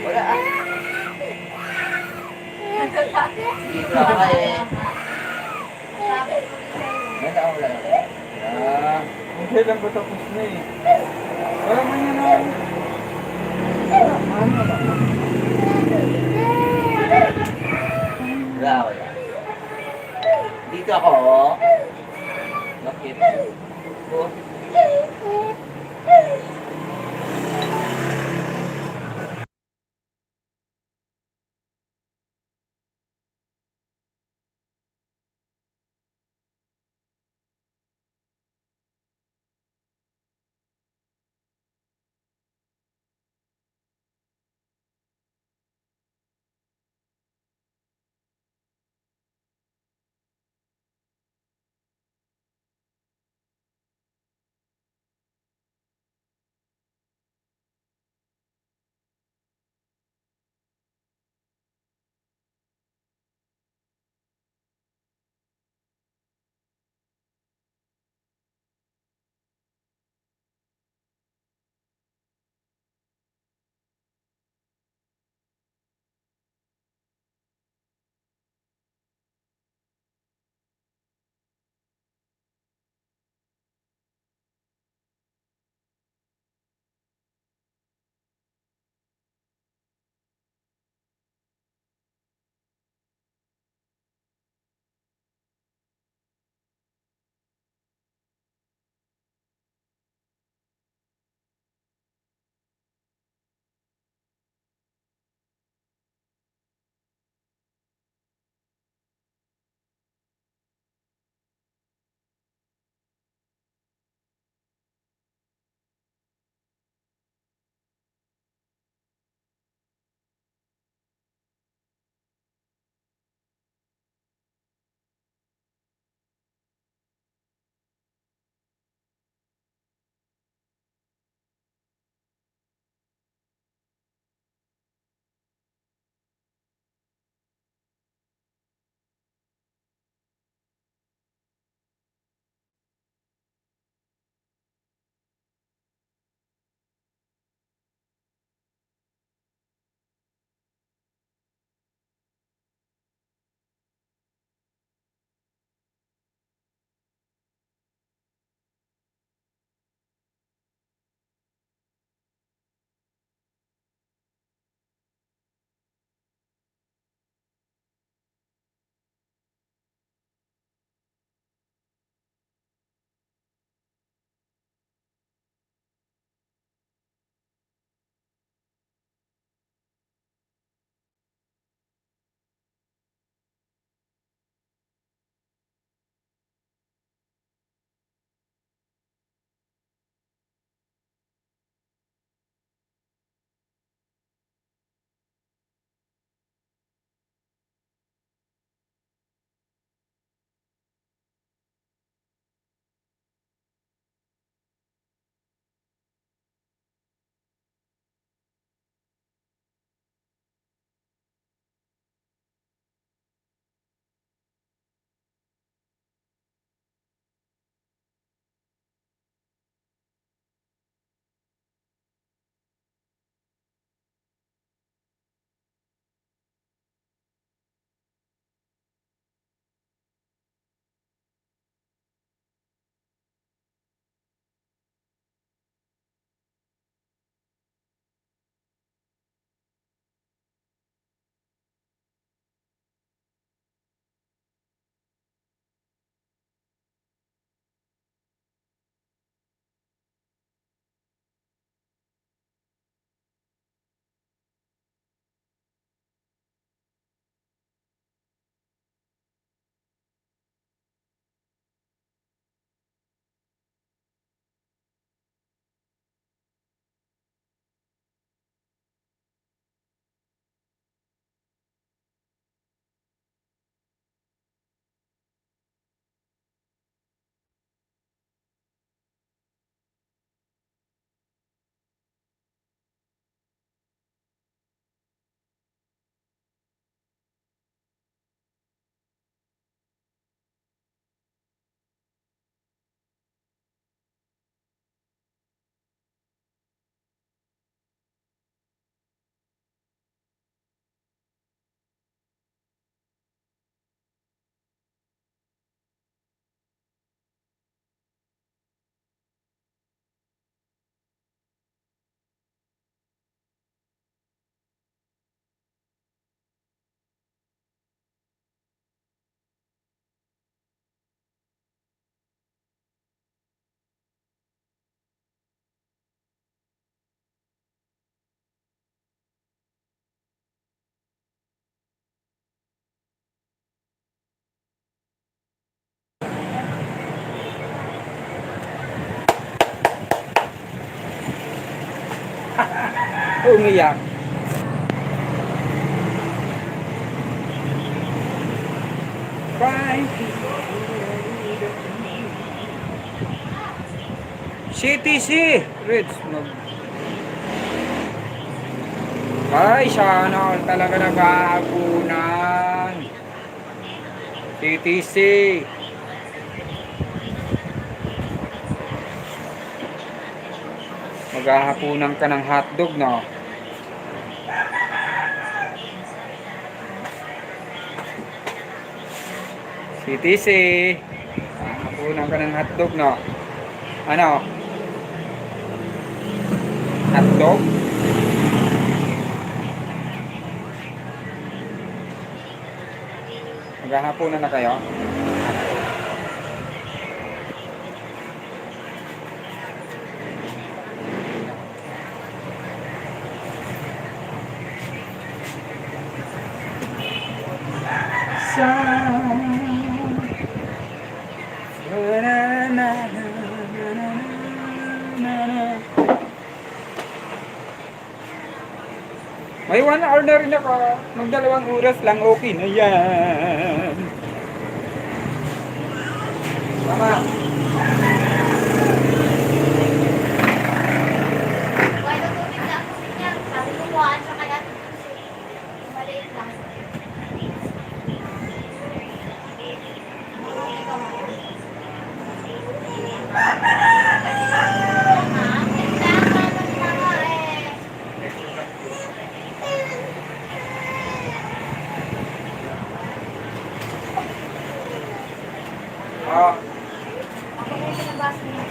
Wala ah. Dito ako eh. Sabi ko din sa'yo. Wala, wala. Ah. Ang kailan ba tapos na eh? Wala man yan na. Wala man. Wala man. Wala, wala. Dito ako, oh. Bakit? Oh. Umiyak. CTC! Reds, ay, sana all talaga nag-aapunan. CTC. Maghahapunan ka ng hotdog, no? CTC. Maghahapunan ka ng hotdog, no? Ano? Hotdog? Maghahapunan na kayo? May 1 hour na rin ako. Mag-2 oras lang, okay na yan. Tama. Why don't you bigla ako niya? Sabi ko, kuhaan siya kaya. Maliit lang. Ah, Ako na yung pinabasa niya.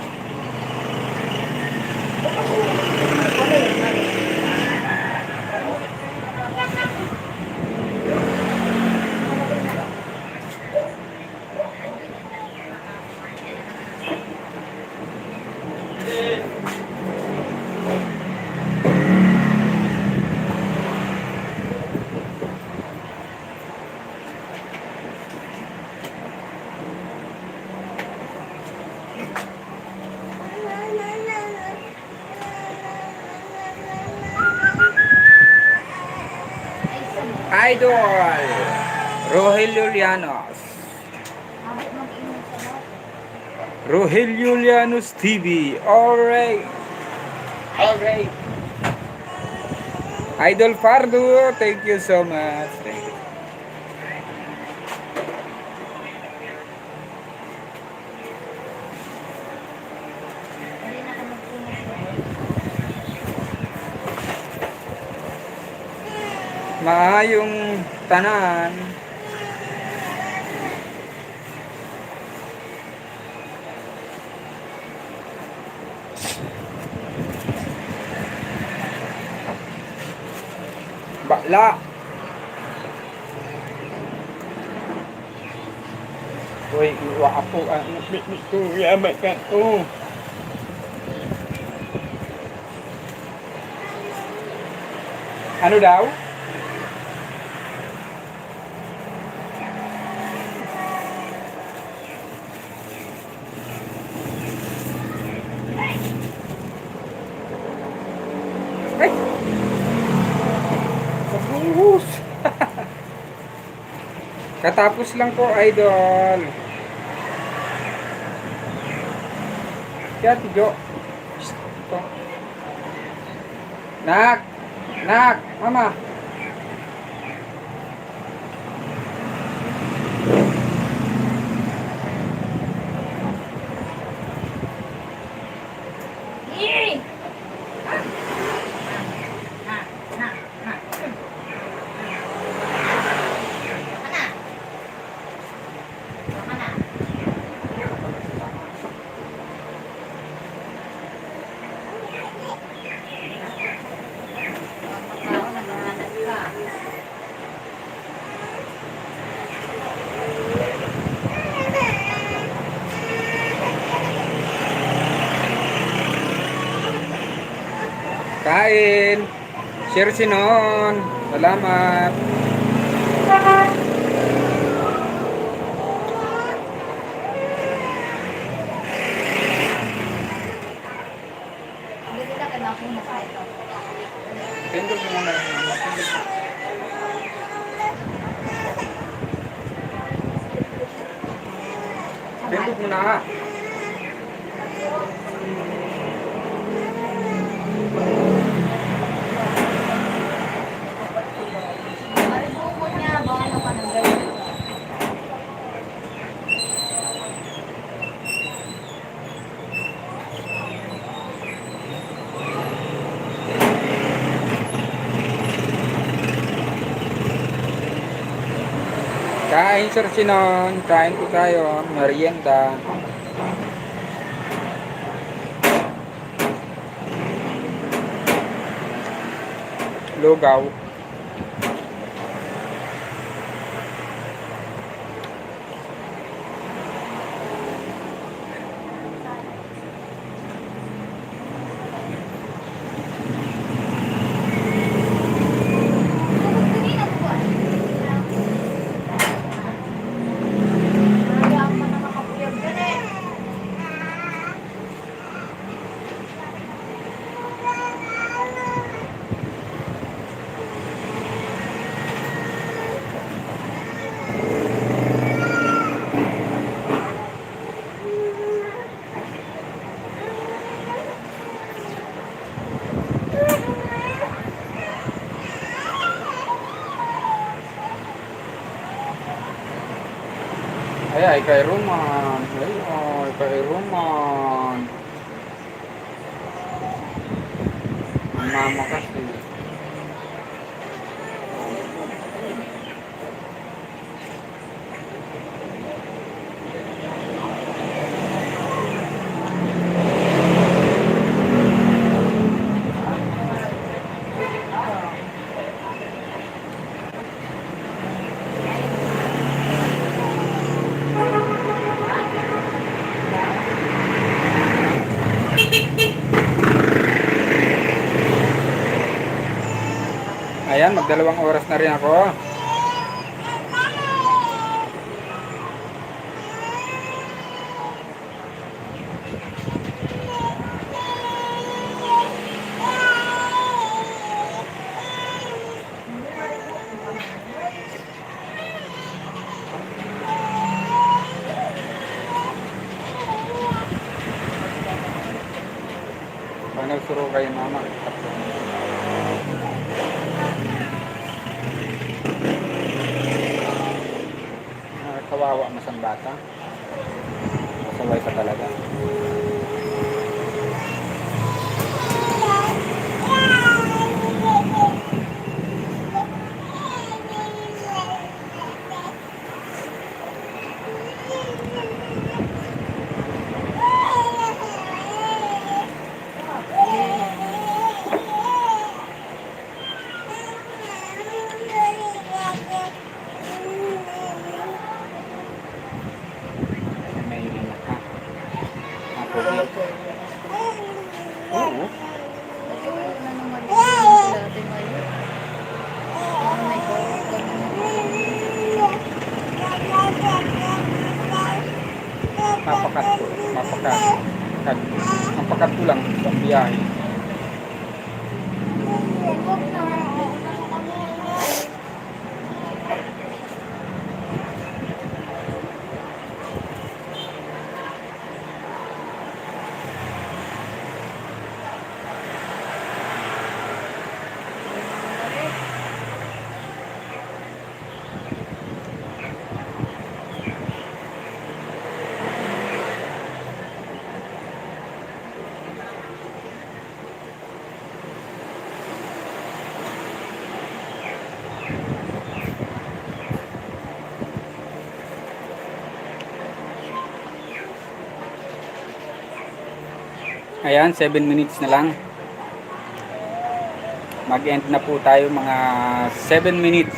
Idol Rogelio Llanos. Habit mag-inom sa mga. Rogelio Llanos TV. Alright. Alright. Idol Fardo, thank you so much. Thank you. Hindi na ka mag-inom. Maayong tanan. Bakla. Uy, iwa ako ang nabit ko. Yaman ka ko. Ano daw? Ay! Kapus! Katapos lang po, idol. Kaya, tiyo. Ito. Nak! Nak! Mama! Yee! Kain! Share sinon! Salamat! Hindi kita kailangan na sa ito. Pindot mo na. Ay, buko niya, baka naman ang gawin. Kain, Sir Sinon. Kain po tayo. Merienda. Lugaw. Kaya ako na nakakapuyag dyan eh. Ay, kay Roman. Ay, kay Roman. Ang mama kasi. Ayan, magdalawang oras na rin ako. Paano suro kayo, mama? Kawawa mo sa bata. Masaway ka talaga. May inak ka. Ako din. Oo. Ano naman yung dati ngayon? Oh my God. Mapakat ko lang sa biyahe. Ayan, 7 minutes na lang. Mag-end na po tayo mga 7 minutes.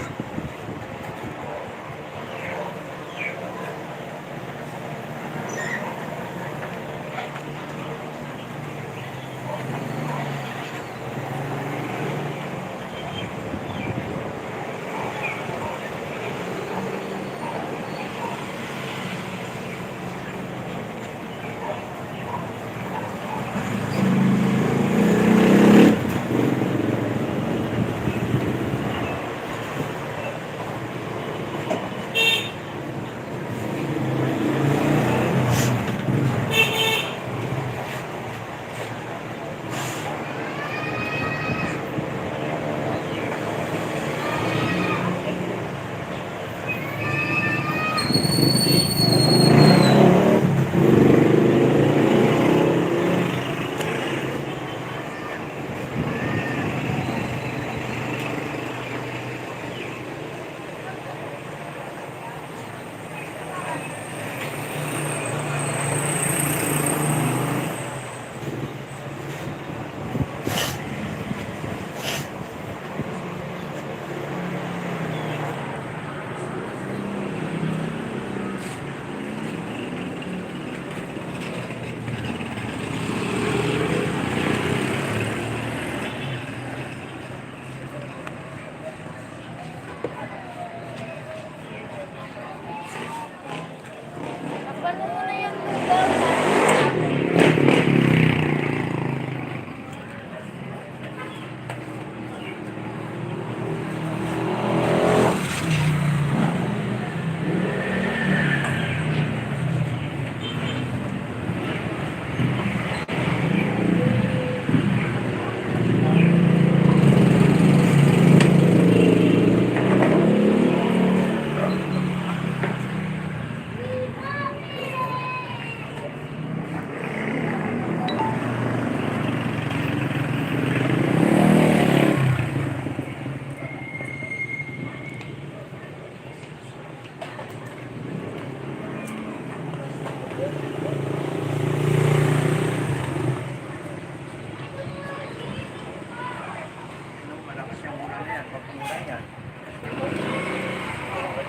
Malakas yung mura na yan. Pag mura yan.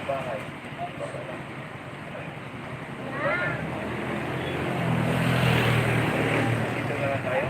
Bahay. Dito na lang tayo.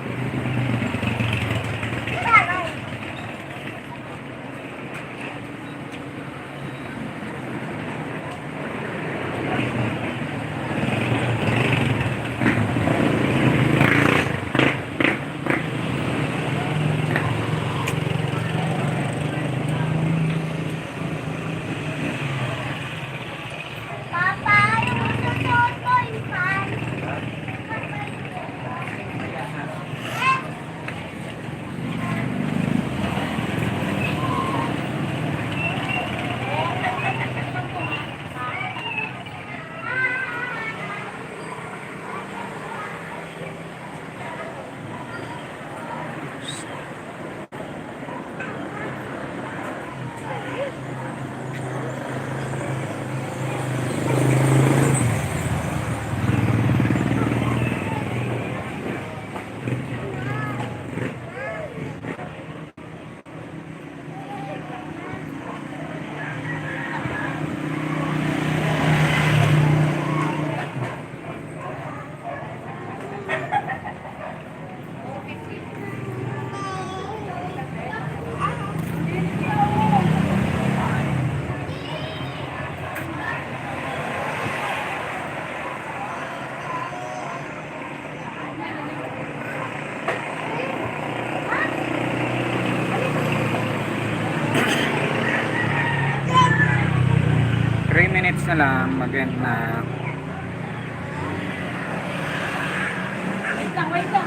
Minutes na lang, mag-end na. Wait lang.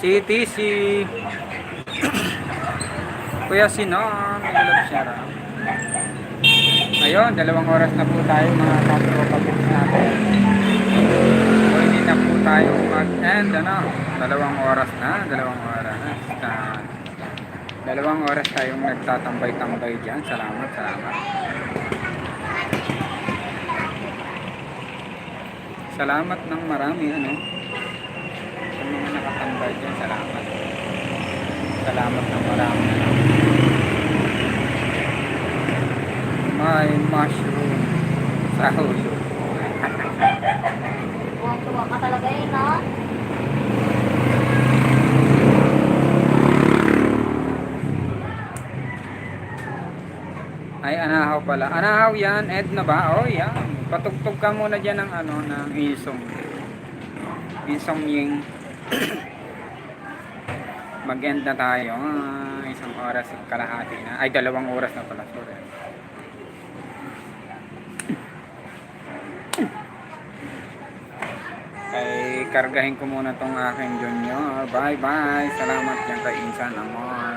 CTC. Kuya Sinon, nagulap siya ra. Ayun, 2 oras na po tayo mga kapro-kapit natin. and ano, 2 oras na, 2 oras. Yan. 2 oras tayong nagtatambay-tambay dyan. Salamat, salamat. Salamat ng marami, ano. Sa mga nakatambay dyan, salamat. Salamat ng marami. May mushroom sa ulo. Tuwang-tuwa ka talaga eh, no? Ay, anahaw pala. Anahaw yan, Edna ba? Oh, yan. Patugtog ka muna dyan ng ano, ng isong. Isong ying. Mag-end na tayo. 1 oras kalahati na. Ay, 2 oras na pala. Sorry. Ay, kargahin ko muna tong aking junior. Bye-bye. Salamat yan kay Insan Amor.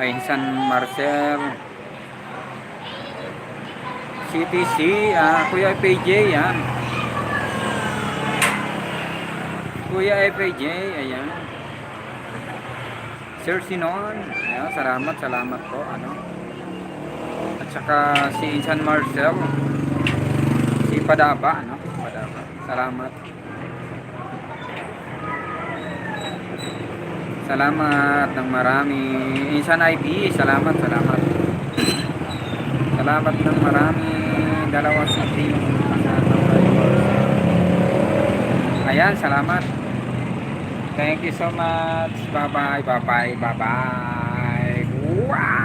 Kay Insan Marcel. CTC, Kuya FJ, yan. Kuya FJ, ayan. Sir Sinon, ayan, salamat po, ano. At saka si Insan Marcel, si Padaba, ano, Padaba. Salamat. Salamat ng marami. Insan IB, salamat. Salamat ng marami. 2 city yung ayan, salamat. Thank you so much. Bye-bye. Wow!